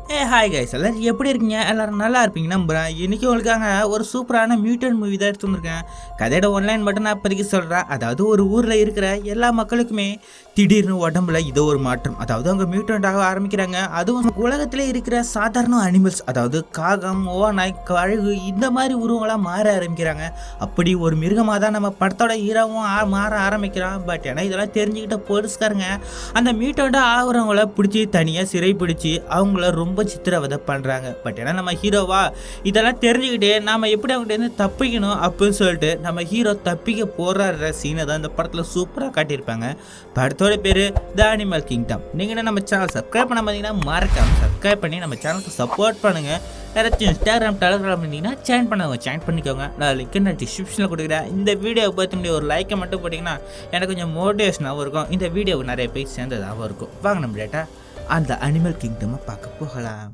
Hi guys எல்லாரும் எப்படி இருக்கீங்க? எல்லாரும் நல்லா இருப்பீங்க நம்புகிறேன். இன்றைக்கி உங்களுக்காக ஒரு சூப்பரான மியூட்டன் மூவி தான் எடுத்து வந்திருக்கேன். கதையோட ஒன்லைன் மட்டும் நான் இப்போதைக்கு சொல்கிறேன். அதாவது ஒரு ஊரில் இருக்கிற எல்லா மக்களுக்குமே திடீர்னு உடம்புல இதோ ஒரு மாற்றம், அதாவது அவங்க மியூட்டன்டாக ஆரம்பிக்கிறாங்க. அதுவும் உலகத்திலே இருக்கிற சாதாரண அனிமல்ஸ், அதாவது காகம், ஓநாய், கழுகு இந்த மாதிரி உருவங்களாக மாற ஆரம்பிக்கிறாங்க. அப்படி ஒரு மிருகமாக தான் நம்ம படத்தோட ஹீரோவும் மாற ஆரம்பிக்கிறான். பட் ஏன்னா இதெல்லாம் தெரிஞ்சுக்கிட்ட போலீஸ்காரங்க அந்த மியூட்டண்டாக ஆகிறவங்கள பிடிச்சி தனியாக சிறை பிடிச்சி அவங்கள ரொம்ப சித்திரவதை பண்ணுறாங்க. பட் ஏன்னா நம்ம ஹீரோவா இதெல்லாம் தெரிஞ்சுக்கிட்டே நாம் எப்படி அவங்ககிட்ட தப்பிக்கணும் அப்படின்னு சொல்லிட்டு நம்ம ஹீரோ தப்பிக்க போராடுற சீனை தான் இந்த படத்தில் சூப்பராக காட்டியிருப்பாங்க. படத்தோட பேர் த அனிமல் கிங்டம். நீங்கள் நம்ம சேனல் சப்ஸ்கிரைப் பண்ண பார்த்தீங்கன்னா மறக்காமல் சப்ஸ்கிரைப் பண்ணி நம்ம சேனலுக்கு சப்போர்ட் பண்ணுங்கள். யாராச்சும் இன்ஸ்டாகிராம் டெலிகிராம் இருந்தீங்கன்னா ஜாயின் பண்ணிக்கோங்க. நான் லிங்க் நான் டிஸ்கிரிப்ஷனில் கொடுக்குறேன். இந்த வீடியோவை பார்த்து ஒரு லைக்கை மட்டும் போட்டிங்கன்னா எனக்கு கொஞ்சம் மோட்டிவேஷனாகவும் இருக்கும். இந்த வீடியோவுக்கு நிறைய பேர் சேர்ந்ததாகவும் இருக்கும். வாங்க நம்ம டேட்டா அந்த அனிமல் கிங்டம் பார்க்க போகலாம்.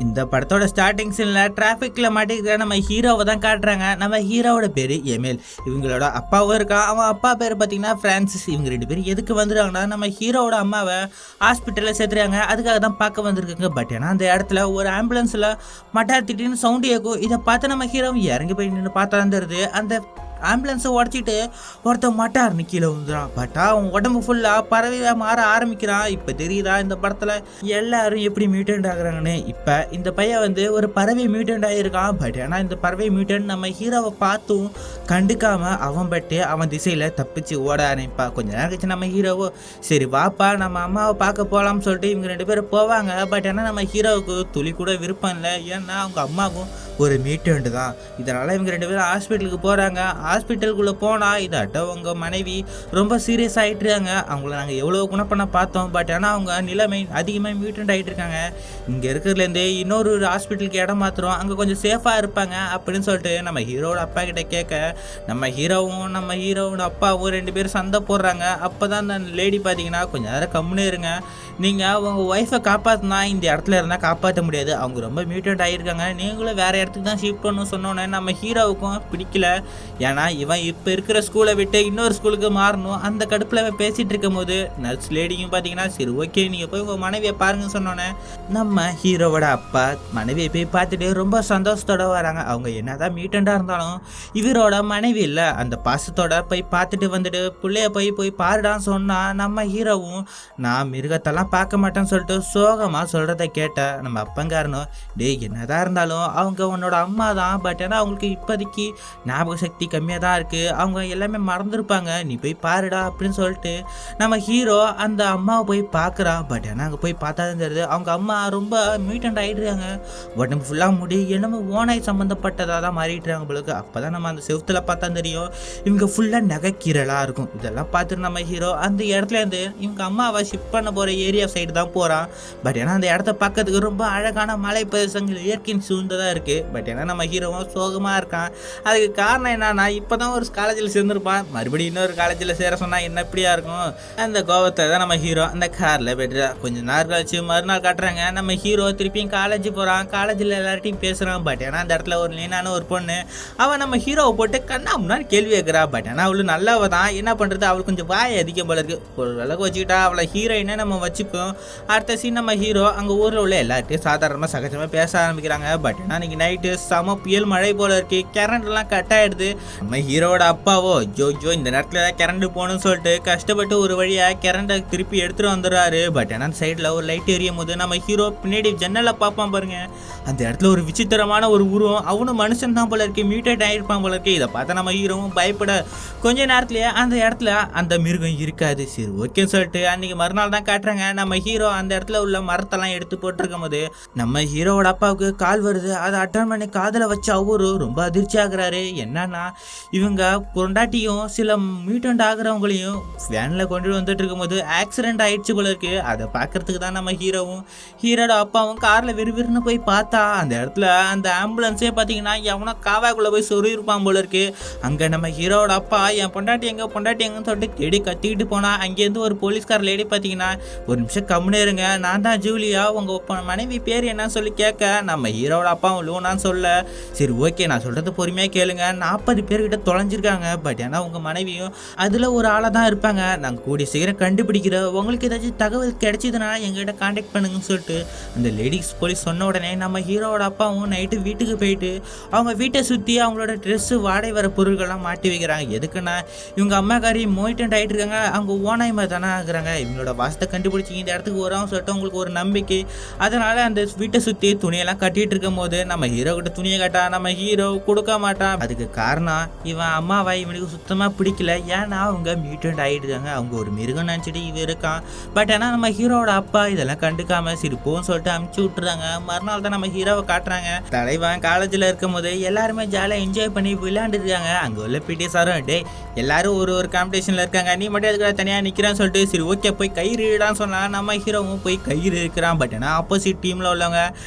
இந்த படத்தோட ஸ்டார்டிங் சீனில் டிராஃபிக்கில் மாட்டிக்கிற நம்ம ஹீரோவை தான் காட்டுறாங்க. நம்ம ஹீரோவோட பேர் எமேல். இவங்களோட அப்பாவும் இருக்கான். அவன் அப்பா பேர் பார்த்தீங்கன்னா ஃப்ரான்சிஸ். இவங்க ரெண்டு பேரும் எதுக்கு வந்துடுறாங்கன்னா நம்ம ஹீரோவோட அம்மாவை ஹாஸ்பிட்டலில் சேர்த்துறாங்க. அதுக்காக தான் பார்க்க வந்திருக்காங்க. பட் ஏன்னா அந்த இடத்துல ஒரு ஆம்புலன்ஸில் மட்டார் திட்டின்னு சவுண்டு கேட்கும். இதை பார்த்து நம்ம ஹீரோ இறங்கி போய் நின்று பார்த்தா தந்துடுது. அந்த ஆம்புலன்ஸை உடச்சிட்டு ஒருத்தன் மட்டார்னு கீழே வந்துடுறான். பட் அவன் உடம்பு ஃபுல்லாக பறவையாக மாற ஆரம்பிக்கிறான். இப்போ தெரியுதா இந்த படத்தில் எல்லாரும் எப்படி மியூட்டன்ட் ஆகுறாங்கன்னு. இப்போ இந்த பையன் ஒரு பறவை மியூட்டன்ட் ஆகியிருக்கான். பட் ஏன்னா இந்த பறவை மியூட்டன்ட் நம்ம ஹீரோவை பார்த்தும் கண்டுக்காமல் அவன் அவன் திசையில் தப்பிச்சு ஓட ஆரம்பிப்பான். கொஞ்ச நேரம் கழிச்சு நம்ம ஹீரோவோ சரி வாப்பா நம்ம அம்மாவை பார்க்க போகலாம்னு சொல்லிட்டு இவங்க ரெண்டு பேரும் போவாங்க. பட் ஏன்னா நம்ம ஹீரோவுக்கு துளி கூட விருப்பம் இல்லை. ஏன்னா அவங்க அம்மாவுக்கும் ஒரு மியூட்டன்ட் தான். இதனால் இவங்க ரெண்டு பேரும் ஹாஸ்பிட்டலுக்கு போகிறாங்க. ஹாஸ்பிட்டலுக்குள்ளே போனால் இதாட்ட உங்கள் மனைவி ரொம்ப சீரியஸ் ஆகிட்டுருக்காங்க. அவங்கள நாங்கள் எவ்வளோ குணம் பண்ண பார்த்தோம். பட் ஆனால் அவங்க நிலைமை அதிகமாக மியூட்டன்ட் ஆகிட்டு இருக்காங்க. இங்கே இருக்கிறதுலேருந்து இன்னொரு ஹாஸ்பிட்டலுக்கு இடம் மாற்றுறோம், அங்கே கொஞ்சம் சேஃபாக இருப்பாங்க அப்படின்னு சொல்லிட்டு நம்ம ஹீரோட அப்பா கிட்ட கேட்க நம்ம ஹீரோவோட அப்பாவும் ரெண்டு பேரும் சண்டை போடுறாங்க. அப்போ தான் அந்த லேடி பார்த்தீங்கன்னா கொஞ்சம் நேரம் கம்முன்னு இருங்க, நீங்கள் உங்கள் ஒய்ஃபை காப்பாற்றினா இந்த இடத்துல இருந்தால் காப்பாற்ற முடியாது, அவங்க ரொம்ப மியூட்டன்ட் ஆகியிருக்காங்க, நீங்களும் வேறு இடத்துக்கு தான் ஷிஃப்ட் பண்ணணும் சொன்னோன்னே நம்ம ஹீரோவுக்கும் பிடிக்கல. ஏன்னா இவன் இப்போ இருக்கிற ஸ்கூலை விட்டு இன்னொரு ஸ்கூலுக்கு மாறணும். அந்த கடுப்பில் பேசிகிட்டு இருக்கும் போது நர்ஸ் லேடியும் பார்த்தீங்கன்னா சரி ஓகே நீங்கள் போய் உங்கள் மனைவியை பாருங்கன்னு சொன்னோன்னே நம்ம ஹீரோவோட அப்பா மனைவியை போய் பார்த்துட்டு ரொம்ப சந்தோஷத்தோட வராங்க. அவங்க என்ன தான் மியூட்டண்டாக இருந்தாலும் இவரோட மனைவி இல்லை, அந்த பாசத்தோட போய் பார்த்துட்டு வந்துட்டு பிள்ளைய போய் பாருடான்னு சொன்னால் நம்ம ஹீரோவும் நான் மிருகத்தெல்லாம் பார்க்க மாட்டேன்னு சொல்லிட்டு சோகமாக சொல்கிறத கேட்ட நம்ம அப்பங்காரனும் என்னதான் இருந்தாலும் அவங்க உன்னோட அம்மா தான். பட் ஏன்னா அவங்களுக்கு இப்போதைக்கு ஞாபக சக்தி கம்மியாக தான் இருக்குது, அவங்க எல்லாமே மறந்துருப்பாங்க, நீ போய் பாருடா அப்படின்னு சொல்லிட்டு நம்ம ஹீரோ அந்த அம்மாவை போய் பார்க்குறான். பட் ஏன்னா அங்கே போய் பார்த்தா தான் தெரியுது அவங்க அம்மா ரொம்ப மியூட்டன்ட் ஆகிடுறாங்க. உடம்பு ஃபுல்லாக முடி என்னமோ ஓனாய் சம்மந்தப்பட்டதாக தான் மாறிட்டுறாங்க போலுக்கு. அப்போ தான் நம்ம அந்த செவுத்தில் பார்த்தா தெரியும் இவங்க ஃபுல்லாக நகைக்கீரலாக இருக்கும். இதெல்லாம் பார்த்துட்டு நம்ம ஹீரோ அந்த இடத்துலேருந்து இவங்க அம்மாவை ஷிஃப்ட் பண்ண போகிற ஏரியா சைடு தான் போகிறான். பட் ஏன்னா அந்த இடத்த பார்க்கறதுக்கு ரொம்ப அழகான மலை பிரதேசங்கள் இயற்கையின் சூழ்ந்ததாக இருக்குது. பட் ஏன்னா நம்ம ஹீரோவும் சோகமாக இருக்கான். அதுக்கு காரணம் என்னன்னா இப்போ தான் ஒரு காலேஜில் சேர்ந்துருப்பான், மறுபடியும் இன்னொரு காலேஜில் சேர சொன்னால் என்ன எப்படியா இருக்கும். அந்த கோபத்தை தான் நம்ம ஹீரோ அந்த காரில் போய்ட்டு கொஞ்சம் நாள் கழிச்சு மறுநாள் காட்டுறாங்க. நம்ம ஹீரோ திருப்பியும் காலேஜ் போகிறான். காலேஜில் எல்லார்ட்டையும் பேசுகிறான். பட் ஏன்னா அந்த இடத்துல ஒரு லீனான ஒரு பொண்ணு அவன் நம்ம ஹீரோவை போட்டு கண்ணா முன்னாடி கேள்வி கேட்குறா. பட் ஏன்னா அவளு நல்லவ தான், என்ன பண்ணுறது அவளுக்கு கொஞ்சம் வாய் அதிகம் போல இருக்குது. ஒரு அளவுக்கு வச்சுக்கிட்டா அவளை ஹீரோயினை நம்ம வச்சுப்போம். அடுத்த சீன் நம்ம ஹீரோ அங்கே ஊரில் உள்ள எல்லார்ட்டையும் சாதாரணமாக சகஜமாக பேச ஆரம்பிக்கிறாங்க. பட் ஏன்னா இன்னைக்கு நைட்டு செம புயல் மழை போல இருக்கு, கரண்ட்லாம் கட் ஆகிடுது. நம்ம ஹீரோட அப்பாவோ ஜோ இந்த நேரத்தில் ஏதாவது கரண்ட் போகணும்னு சொல்லிட்டு கஷ்டப்பட்டு ஒரு வழியாக கரண்ட்டை திருப்பி எடுத்துகிட்டு வந்துடுறாரு. பட் ஏன்னா அந்த சைடில் ஒரு லைட் எரியும் போது நம்ம ஹீரோ பின்னாடி ஜன்னலை பார்ப்பான் பாருங்க, அந்த இடத்துல ஒரு விசித்திரமான ஒரு உருவம், அவனும் மனுஷன் தான் போல இருக்கு, மியூட்டேட் ஆகிருப்பான் போல இருக்கு. இதை பார்த்தா நம்ம ஹீரோவும் பயப்பட கொஞ்ச நேரத்துலேயே அந்த இடத்துல அந்த மிருகம் இருக்காது. சரி ஓகேன்னு சொல்லிட்டு அன்றைக்கி மறுநாள் தான் காட்டுறாங்க. நம்ம ஹீரோ அந்த இடத்துல உள்ள மரத்தெல்லாம் எடுத்து போட்டிருக்கும் போது நம்ம ஹீரோவோட அப்பாவுக்கு கால் வருது. அதை அட்டன் பண்ணி காதில் வச்சு அவரு ரொம்ப அதிர்ச்சி ஆகுறாரு. என்னன்னா இவங்க பொண்டாட்டியும் சில மியூட்டன்ட் ஆகுறவங்களையும் வேனில் கொண்டு வந்துட்டு இருக்கும்போது ஆக்சிடென்ட் ஆயிடுச்சு போல இருக்கு. அதை பார்க்கறதுக்கு தான் நம்ம ஹீரோட அப்பாவும் காரில் விறுவிறுன்னு போய் பார்த்தா அந்த இடத்துல அந்த ஆம்புலன்ஸே பார்த்தீங்கன்னா எவனோ காவாக்குள்ளே போய் சொருகிருப்பான் போல இருக்கு. அங்கே நம்ம ஹீரோட அப்பா என் பொண்டாட்டி எங்கன்னு சொல்லிட்டு தேடி கத்திக்கிட்டு போனால் அங்கேருந்து ஒரு போலீஸ்கார லேடி பார்த்தீங்கன்னா ஒரு நிமிஷம் கம்முன்னு இருங்க, நான் தான் ஜூலியா, உங்கள் மனைவி பேர் என்னன்னு சொல்லி கேட்க நம்ம ஹீரோட அப்பாவும் லூனா போயிடலான்னு சொல்ல, சரி ஓகே நான் சொல்றது பொறுமையா கேளுங்க, 40 பேர்கிட்ட தொலைஞ்சிருக்காங்க. பட் ஏன்னா உங்க மனைவியும் அதுல ஒரு ஆளா தான் இருப்பாங்க. நாங்க கூடிய சீக்கிரம் கண்டுபிடிக்கிற, உங்களுக்கு ஏதாச்சும் தகவல் கிடைச்சதுன்னா எங்ககிட்ட கான்டாக்ட் பண்ணுங்கன்னு சொல்லிட்டு அந்த லேடிஸ் போலீஸ் சொன்ன உடனே நம்ம ஹீரோவோட அப்பாவும் நைட்டு வீட்டுக்கு போயிட்டு அவங்க வீட்டை சுற்றி அவங்களோட ட்ரெஸ்ஸு வாடகை வர பொருட்கள்லாம் மாட்டி வைக்கிறாங்க. எதுக்குன்னா இவங்க அம்மாக்காரி மோயிட்டன்ட் ஆகிட்டு இருக்காங்க, அவங்க ஓனாய் மாதிரி தானே ஆகுறாங்க, இவங்களோட வாசத்தை கண்டுபிடிச்சி இந்த இடத்துக்கு வரோம் சொல்லிட்டு அவங்களுக்கு ஒரு நம்பிக்கை. அதனால அந்த வீட்டை சுற்றி துணியெல்லாம் கட்டிட்டு இருக்கும் போது நம்ம ஹீரோ கிட்ட துணியை கட்டா நம்ம ஹீரோ கொடுக்க மாட்டான். அதுக்கு காரணம் இவன் அம்மாவை இவனுக்கு சுத்தமாக பிடிக்கல. ஏன்னா அவங்க மியூட்டன்ட் ஆகிட்டு இருக்காங்க, அவங்க ஒரு மிருகம் நினச்சிட்டு இவன் இருக்கான். பட் ஆனால் நம்ம ஹீரோட அப்பா இதெல்லாம் கண்டுக்காம சிரிப்போன்னு சொல்லிட்டு அமுச்சு விட்டுறாங்க. மறுநாள் தான் நம்ம ஹீரோவை காட்டுறாங்க. தலைவன் காலேஜில் இருக்கும் போது எல்லாருமே ஜாலியாக என்ஜாய் பண்ணி விளையாண்டு இருக்காங்க. அங்கே உள்ள பிடி சாரும் டே எல்லாரும் ஒரு காம்படிஷனில் இருக்காங்க, நீ மட்டும் அதுக்கு தனியாக நிற்கிறான்னு சொல்லிட்டு சரி ஓகே போய் கயிறு இடான்னு சொன்னால் நம்ம ஹீரோவும் போய் கயிறு இருக்கிறான். பட் ஏன்னா ஆப்போசிட் டீமில் உள்ளவங்க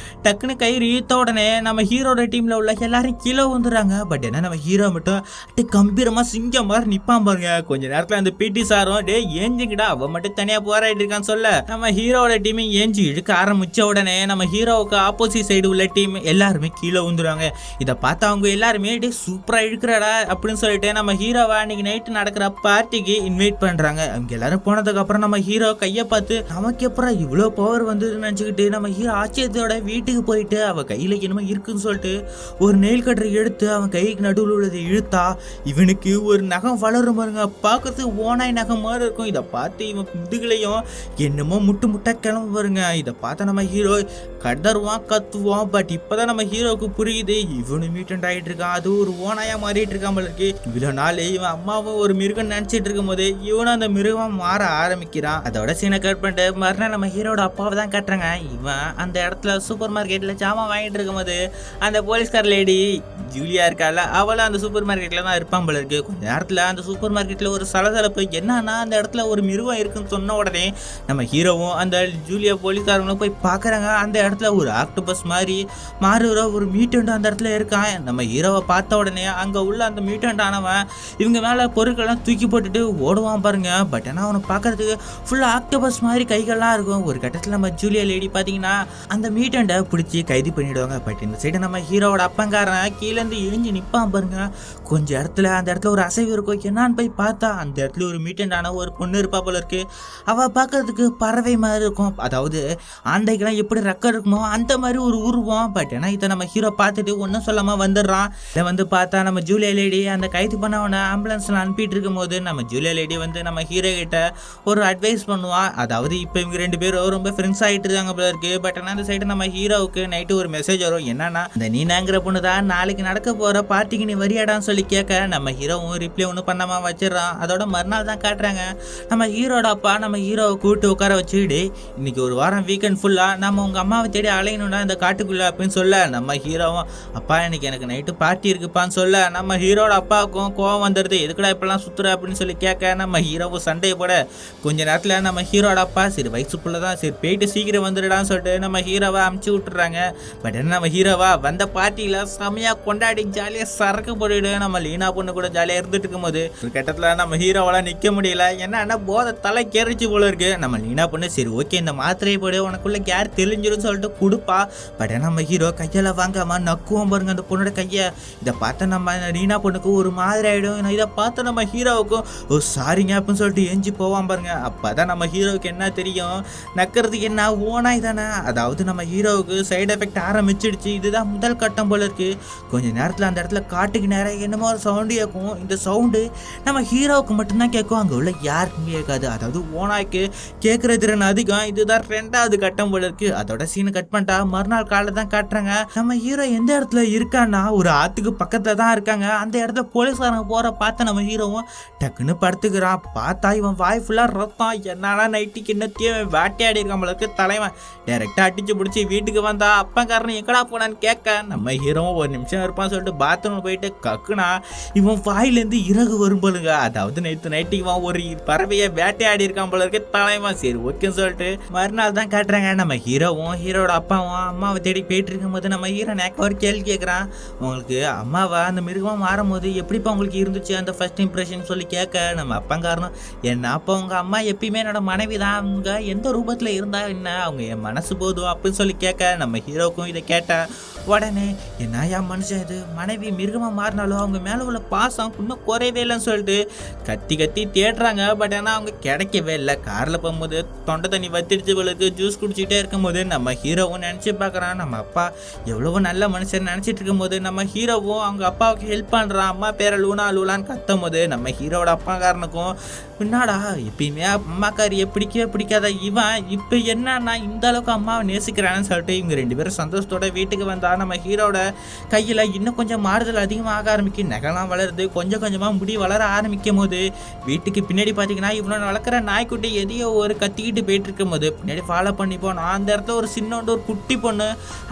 டக்குன்னு கயிறு இழுத்த உடனே நம்ம ஹீரோட டீமில் உள்ள எல்லாரும் கீழே வந்துடுறாங்க. பட் என்ன நம்ம ஹீரோ மட்டும் கம்பீரமாக சிங்கம் மாதிரி நிற்பான் பாருங்க. கொஞ்ச நேரத்தில் அந்த பிடி சாரும் டே ஏஞ்சிக்கிட்டா அவன் மட்டும் தனியாக போராடிட்டு இருக்கான்னு சொல்ல நம்ம ஹீரோட டீமை ஏஞ்சி இழுக்க ஆரம்பிச்ச உடனே நம்ம ஹீரோவுக்கு ஆப்போசிட் சைடு உள்ள டீம் எல்லாருமே கீழே வந்துடுவாங்க. இதை பார்த்து அவங்க எல்லாருமே டே சூப்பராக இழுக்கிறடா அப்படின்னு சொல்லிட்டு நம்ம ஹீரோவை அன்னைக்கு நைட்டு நடக்கிற பார்ட்டிக்கு இன்வைட் பண்ணுறாங்க. அவங்க எல்லாரும் போனதுக்கு அப்புறம் நம்ம ஹீரோ கையை பார்த்து நமக்கு அப்புறம் இவ்வளோ பவர் வந்ததுன்னு நினச்சிக்கிட்டு நம்ம ஹீரோ ஆச்சரியத்தோட வீட்டுக்கு போயிட்டு அவள் கையில் என்னமோ இருக்குன்னு சொல்லிட்டு ஒரு நெயில் கட்டரை எடுத்து அவன் கைக்கு நடுவில் உள்ளதை இழுத்தா இவனுக்கு ஒரு நகம் வளரும் பாருங்க, பார்க்கறதுக்கு ஓனாய் நகம் மாதிரி இருக்கும். இதை பார்த்து இவன் முதுகுலையும் என்னமோ முட்டை கிளம்ப பாருங்க. இதை பார்த்த நம்ம ஹீரோ கதறுவான் கத்துவான். பட் இப்போதான் நம்ம ஹீரோவுக்கு புரியுது இவனு மியூட்டன்ட் ஆகிட்டு இருக்கான், அது ஒரு ஓனாயா மாறிட்டு இருக்கான் இருக்கு. இவ்வளோ நாள் இவன் அம்மாவும் ஒரு மிருகம் நினச்சிட்டு இருக்கும் போது இவனும் அந்த மிருகம் மாற ஆரம்பிக்கிறான். அதோட சீனை கட் பண்ணிட்டு மறுநாள் நம்ம ஹீரோட அப்பாவை தான் கட்டுறாங்க. இவன் அந்த இடத்துல சூப்பர் மார்க்கெட்டில் ஜாமான் வாங்கிட்டு இருக்கும் போது அந்த போலீஸ்கார் லேடி ஜூலியா இருக்கால அவளும் அந்த சூப்பர் மார்க்கெட்டில் தான் இருப்பான் போல இருக்கு. கொஞ்ச நேரத்தில் அந்த சூப்பர் மார்க்கெட்டில் ஒரு சலசலப்பு என்னன்னா அந்த இடத்துல ஒரு மிருகம் இருக்குன்னு சொன்ன உடனே நம்ம ஹீரோவும் அந்த ஜூலியா போலீஸ்காரங்களும் போய் பார்க்குறாங்க. அந்த இடத்துல ஒரு ஆக்டோபஸ் மாதிரி மாறுற ஒரு மியூட்டன்ட் அந்த இடத்துல இருக்கான். நம்ம ஹீரோவை பார்த்த உடனே அங்கே உள்ள அந்த மியூட்டன்ட் ஆனவன் இவங்க மேலே பொருட்கள்லாம் தூக்கி போட்டுட்டு ஓடுவான் பாருங்க. பட் ஆனால் அவனை பார்க்கறதுக்கு ஃபுல்லாக ஆக்டோபஸ் மாதிரி கைகள்லாம் இருக்கும். ஒரு கட்டத்தில் நம்ம ஜூலியா லேடி பார்த்தீங்கன்னா அந்த மியூட்டன்ட்டை பிடிச்சி கைது பண்ணிவிடுவாங்க. பட் இந்த சைடு நம்ம ஹீரோவோட அப்பங்காரன் கீழேருந்து இழிஞ்சு நிற்பான் பாருங்க. கொஞ்சம் இடத்துல அந்த இடத்துல ஒரு அசைவு இருக்கும். என்னான்னு போய் பார்த்தா அந்த இடத்துல ஒரு மியூட்டன்ட் ஆன ஒரு பொண்ணு இருப்பா போல இருக்கு. அவள் பார்க்கறதுக்கு பறவை மாதிரி இருக்கும், அதாவது ஆண்டைக்கெல்லாம் எப்படி ரெக்கம் இருக்குமோ அந்த மாதிரி ஒரு உருவம். பட் ஏன்னா இதை நம்ம ஹீரோ பார்த்துட்டு ஒன்றும் சொல்லாமல் வந்துடுறான். இதை வந்து பார்த்தா நம்ம ஜூலியா லேடி அந்த கைது பண்ணவனை ஆம்புலன்ஸில் அனுப்பிட்டு இருக்கும் போது நம்ம ஜூலியா லேடி வந்து நம்ம ஹீரோ கிட்ட ஒரு அட்வைஸ் பண்ணுவான். அதாவது இப்போ இவங்க 2 பேரும் ரொம்ப ஃப்ரெண்ட்ஸ் ஆகிட்டு இருக்காங்க போல இருக்கு. பட் ஆனால் அந்த சைடு நம்ம ஹீரோவுக்கு நைட்டு ஒரு மெசேஜ் வரும். என்னன்னா இந்த நீனாங்கிற பொண்ணு தான் நாளைக்கு நடக்க போகிற பார்ட்டிக்கு நீ வரியாடான்னு சொல்லி கேட்க நம்ம ஹீரோவும் ரிப்ளை ஒன்றும் பண்ணாமல் வச்சிடறான். அதோட மறுநாள் தான் காட்டுறாங்க நம்ம ஹீரோட அப்பா நம்ம ஹீரோவை கூப்பிட்டு உட்கார வச்சுக்கிட்டு இன்னைக்கு ஒரு வாரம் வீக்கெண்ட் ஃபுல்லாக நம்ம உங்கள் அம்மாவை தேடி அலையணும்னா இந்த காட்டுக்குள்ளே அப்படின்னு சொல்ல நம்ம ஹீரோவும் அப்பா இன்னைக்கு எனக்கு நைட்டு பார்ட்டி இருக்குப்பான்னு சொல்ல நம்ம ஹீரோட அப்பாவுக்கும் கோவம் வந்துடுது. எதுக்குடா இப்பெல்லாம் சுற்றுற அப்படின்னு சொல்லி கேட்க நம்ம ஹீரோவும் சண்டையை போட கொஞ்ச நேரத்தில் நம்ம ஹீரோட அப்பா சரி வயசுக்குள்ளே தான் சரி போயிட்டு சீக்கிரம் வந்துடுடான்னு சொல்லிட்டு நம்ம ஹீரோவை அமுச்சு விட்டுறாங்க. பட் என்ன நம்ம ஹீரோவா வந்த பார்ட்டியில் செமையாக கொண்டாடி ஜாலியாக சரக்கு போட்டுட்டு நம்ம லீனா பொண்ணு கூட ஜாலியாக இருந்துட்டு இருக்கும்போது ஒரு கட்டத்தில் நம்ம ஹீரோவெல்லாம் நிற்க முடியல. என்ன போதை தலை கேறிச்சு போல இருக்கு. நம்ம லீனா பொண்ணு சரி ஓகே இந்த மாத்திரையை போடு உனக்குள்ள கேர் தெளிஞ்சிடும் சொல்லிட்டு கொடுப்பா. பட் நம்ம ஹீரோ கையால் வாங்காம நக்குவோம் பாருங்க அந்த பொண்ணோட கையை. இதை பார்த்து நம்ம லீனா பொண்ணுக்கு ஒரு மாதிரி ஆகிடும். இதை பார்த்து நம்ம ஹீரோவுக்கும் ஓ சாரிங்க அப்படின்னு சொல்லிட்டு எஞ்சி போவான் பாருங்க. அப்போ தான் நம்ம ஹீரோவுக்கு என்ன தெரியும், நக்கிறதுக்கு என்ன ஓனாய் தானே. அதாவது நம்ம ஹீரோவுக்கு சைடு எஃபெக்ட் ஆரம்பிச்சிடுச்சு. இதுதான் முதல் கட்டம் போல இருக்கு. கொஞ்சம் நேரத்தில் அந்த இடத்துல காட்டுக்கு நேரம் என்னமோ ஒரு சவுண்டு கேட்கும். இந்த சவுண்டு நம்ம ஹீரோவுக்கு மட்டும்தான் கேட்கும், அங்கே உள்ள யாருக்குமே கேட்காது. அதாவது ஓனாய்க்கு கேட்குற திறன் அதிகம். இதுதான் 2வது கட்டம் போல இருக்கு. அதோட சீனை கட் பண்ணிட்டா மறுநாள் காலை தான் காட்டுறாங்க. நம்ம ஹீரோ எந்த இடத்துல இருக்கான்னா ஒரு ஆற்றுக்கு பக்கத்தில் தான் இருக்காங்க. அந்த இடத்துல போலீஸ்காரங்க போகிற பார்த்த நம்ம ஹீரோவும் டக்குன்னு படுத்துக்கிறான். பார்த்தா இவன் வாய் ஃபுல்லாக ரத்தம். என்னன்னா நைட்டுக்கு என்னத்தையும் வேட்டையாடி இருக்கான் போல இருக்கு. தலைவன் டைரெக்டாக அடிச்சு பிடிச்சி வீட்டுக்கு வந்தா அப்பங்காரன் எங்கடா போனான்னு கேட்க நம்ம ஹீரோவும் ஒரு நிமிஷம் இருப்பான்னு சொல்லிட்டு பாத்ரூம் போயிட்டு கக்குனா இவன் வாயிலேருந்து இறகு வரும் போலுங்க. அதாவது நேற்று நைட்டு இவன் ஒரு பறவையை வேட்டையாடி இருக்கான் போல இருக்கு தலைவன். சரி ஓகேன்னு சொல்லிட்டு மறுநாள் தான் காட்டுறாங்க நம்ம ஹீரோவும் ஹீரோட அப்பாவும் அம்மாவை தேடி போயிட்டு இருக்கும் போது நம்ம ஹீரோ நேக்க ஒரு கேள்வி கேட்குறான். உங்களுக்கு அம்மாவா அந்த மிருகமாக மாறும் போது எப்படிப்பா உங்களுக்கு இருந்துச்சு அந்த ஃபர்ஸ்ட் இம்ப்ரெஷன் சொல்லி கேட்க நம்ம அப்பங்காரனும் என்ன அப்போ உங்கள் அம்மா எப்பயுமே என்னோட மனைவி தான், அவங்க எந்த ரூபத்தில் இருந்தா என்ன அவங்க என் மனசு போதும் அப்படின்னு சொல்லி கேட்க நம்ம ஹீரோக்கும் இதை கேட்டேன் உடனே என்ன என் மனுஷன் இது மனைவி மிருகமாக மாறினாலும் அவங்க மேலே உள்ள பாசம் இன்னும் குறையவே இல்லைன்னு சொல்லிட்டு கத்தி கத்தி தேடுறாங்க. பட் ஆனால் அவங்க கிடைக்கவே இல்லை. காரில் போகும்போது தொண்டை தண்ணி வத்திடுச்சு போலுக்கு. ஜூஸ் குடிச்சிட்டே இருக்கும்போது நம்ம ஹீரோவும் நினச்சி பார்க்குறான் நம்ம அப்பா எவ்வளவோ நல்ல மனுஷன் நினச்சிட்டு இருக்கும்போது நம்ம ஹீரோவும் அவங்க அப்பாவுக்கு ஹெல்ப் பண்ணுறான். அம்மா பேரை லூனான்னு கத்தும் போது நம்ம ஹீரோட அப்பாக்காரனுக்கும் பின்னாடா எப்பயுமே அம்மாக்காரியை பிடிக்கவே பிடிக்காத இவன் இப்போ என்னன்னா இந்த அளவுக்கு அம்மாவை நேசிக்கிறான்னு சொல்லிட்டு இவங்க 2 பேரும் சந்தோஷத்தோட வீட்டுக்கு வந்தா நம்ம ஹீரோட கையில் இன்னும் கொஞ்சம் மாறுதல் அதிகமாக ஆரம்பிக்கும். நகைலாம் வளருது. கொஞ்சம் கொஞ்சமாக முடி வளர ஆரம்பிக்கும் போது வீட்டுக்கு பின்னாடி பார்த்தீங்கன்னா இவ்வளோ வளர்க்குற நாய்க்குட்டி எதையோ ஒரு கத்திக்கிட்டு போயிட்டு இருக்கும் போது பின்னாடி ஃபாலோ பண்ணி போனோம். அந்த இடத்துல ஒரு சின்னோண்டு ஒரு குட்டி பொண்ணு,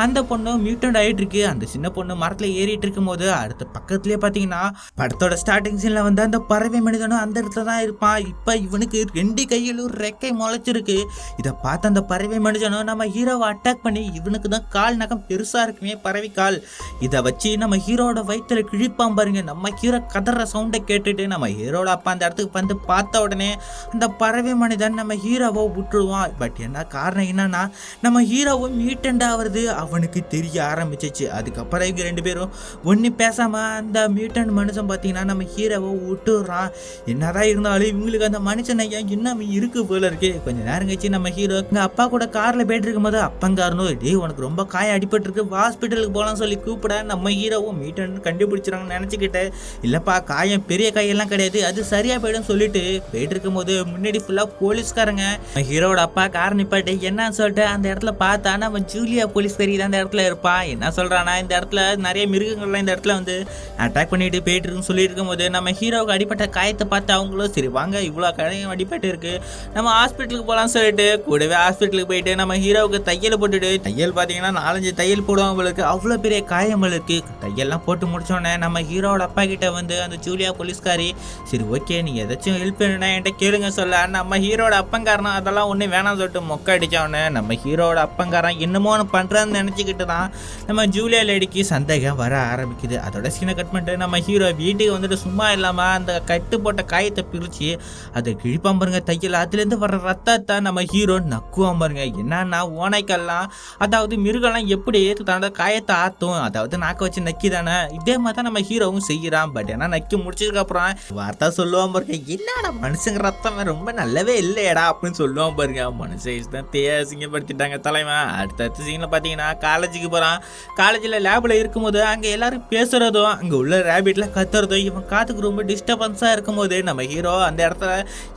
அந்த பொண்ணு மியூட்டன்ட் ஆகிட்டு இருக்கு. அந்த சின்ன பொண்ணு மரத்தில் ஏறிட்டு இருக்கும் போது அடுத்த பக்கத்துலேயே பார்த்தீங்கன்னா படத்தோட ஸ்டார்டிங் சீனில் வந்து அந்த பறவை மனிதனும் அந்த இடத்துல தான் இருப்பான். இப்போ இவனுக்கு 2 கையிலும் ரெக்கை முளைச்சிருக்கு. இதை பார்த்து அந்த பறவை மனுஷனும் நம்ம ஹீரோவை அட்டாக் பண்ணி இவனுக்கு தான் கால் நகம் பெருசா இருக்குமே பறவை கால். இதை வச்சு நம்ம ஹீரோட வயிற்றுல கிழிப்பான் பாருங்க. நம்ம ஹீரோ கதற சவுண்டை கேட்டுட்டு நம்ம ஹீரோட அப்பா அந்த இடத்துக்கு வந்து பார்த்த உடனே அந்த பறவை மனிதன் நம்ம ஹீரோவை விட்டுடுவான். பட் என்ன காரணம் என்னன்னா நம்ம ஹீரோவும் மியூட்டன்ட் ஆகுறது அவனுக்கு தெரிய ஆரம்பிச்சிச்சு. அதுக்கப்புறம் இவங்க 2 பேரும் ஒன்று பேசாம அந்த மியூட்டன்ட் மனுஷன் பார்த்தீங்கன்னா நம்ம ஹீரோவை விட்டுடுறான். என்னதான் இருந்தாலும் இவங்களுக்கு அந்த மனுஷன் ஐயா இன்னும் இருக்கு போல இருக்கு. கொஞ்ச நேரம் கழிச்சு நம்ம ஹீரோ எங்க அப்பா கூட கார்ல போயிட்டு இருக்கும்போது அப்பங்காரனும் டேய் உனக்கு ரொம்ப காயம் அடிபட்டு இருக்கு ஹாஸ்பிட்டலுக்கு போகலாம்னு சொல்லி கூப்பிட நம்ம ஹீரோவும் மீட்டன் கண்டுபிடிச்சிடாங்கன்னு நினைச்சுக்கிட்டு இல்லப்பா காயம் பெரிய கையெல்லாம் கிடையாது அது சரியா போயிடும் சொல்லிட்டு போயிட்டு இருக்கும்போது முன்னாடி ஃபுல்லா போலீஸ்காரங்க ஹீரோட அப்பா கார் நிப்பாட்டு என்னன்னு சொல்லிட்டு அந்த இடத்துல பார்த்தா நம்ம ஜூலியா போலீஸ்காரி தான் அந்த இடத்துல இருப்பா. என்ன சொல்றானா இந்த இடத்துல நிறைய மிருகங்கள்லாம் இந்த இடத்துல வந்து அட்டாக் பண்ணிட்டு போயிட்டு இருக்குன்னு சொல்லிட்டு இருக்கும்போது நம்ம ஹீரோவுக்கு அடிப்பட்ட காயத்தை பார்த்து அவங்களும் சரி வாங்க இவ்வளோ காயம் அடிப்பட்டு இருக்கு நம்ம ஹாஸ்பிட்டலுக்கு போகலாம்னு சொல்லிட்டு கூடவே ஹாஸ்பிட்டலுக்கு போயிட்டு நம்ம ஹீரோவுக்கு தையல் போட்டுட்டு தையல் பார்த்தீங்கன்னா 4-5 தையல் போடுவாங்களுக்கு அவ்வளோ பெரிய காயங்களுக்கு தையல்லாம் போட்டு முடிச்சோடனே நம்ம ஹீரோட அப்பா கிட்ட வந்து அந்த ஜூலியா போலீஸ்காரி சரி ஓகே நீங்க ஏதாச்சும் ஹெல்ப் வேணும்னா என்கிட்ட கேளுங்க சொல்ல நம்ம ஹீரோட அப்பங்காரன் அதெல்லாம் ஒன்றும் வேணாம்னு சொல்லிட்டு மொக்க அடிச்சோடனே நம்ம ஹீரோட அப்பங்காரன் என்னமோ ஒன்று பண்ணுறதுன்னு நினச்சிக்கிட்டு தான் நம்ம ஜூலியா லேடிக்கு சந்தேகம் வர ஆரம்பிக்குது. அதோட சீனை கட் பண்ணிட்டு நம்ம ஹீரோ வீட்டுக்கு வந்துட்டு சும்மா இல்லாமல் அந்த கட்டு போட்ட காயத்தை பிரித்து அதை கிழிப்பான் பாருங்க தையல். அதுலேருந்து வர ரத்தத்தை நம்ம ஹீரோ நக்குவான் பாருங்க. என்னன்னா ஓனைக்கெல்லாம் அதாவது மிருகம்லாம் எப்படி தன்னோட காயத்தை ஆற்றும் அதாவது நாக்க வச்சு நக்கி தானே இதே மாதிரி தான் நம்ம ஹீரோவும் செய்கிறான். பட் ஏன்னா நக்கி முடிச்சதுக்கு அப்புறம் வார்த்தை சொல்லுவான் பாருங்க என்னடா மனுஷங்க ரத்தம் ரொம்ப நல்லவே இல்லையடா அப்படின்னு சொல்லுவான் பாருங்க. மனுஷன் தான் தேசிங்கப்படுத்திட்டாங்க தலைவன். அடுத்த சீனில் பார்த்தீங்கன்னா காலேஜுக்கு போகிறான். காலேஜில் லேபில் இருக்கும்போது அங்கே எல்லாரும் பேசுகிறதும் அங்கே உள்ள ரேபிட்டில் கத்துறதும் இவன் காத்துக்கு ரொம்ப டிஸ்டர்பன்ஸாக இருக்கும்போது நம்ம ஹீரோ அந்த இடத்துல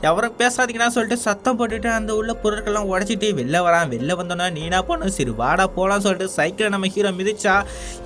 எவரும் பேசாதீங்கன்னா சொல்லிட்டு சத்தம் போட்டுட்டு அந்த உள்ள பொருட்கள்லாம் உடச்சிட்டு வெளில வரான். வெளில வந்தோன்னா நீனா போனோம் சரி வாடா போகலான்னு சொல்லிட்டு சைக்கிளை நம்ம ஹீரோ மிதிச்சா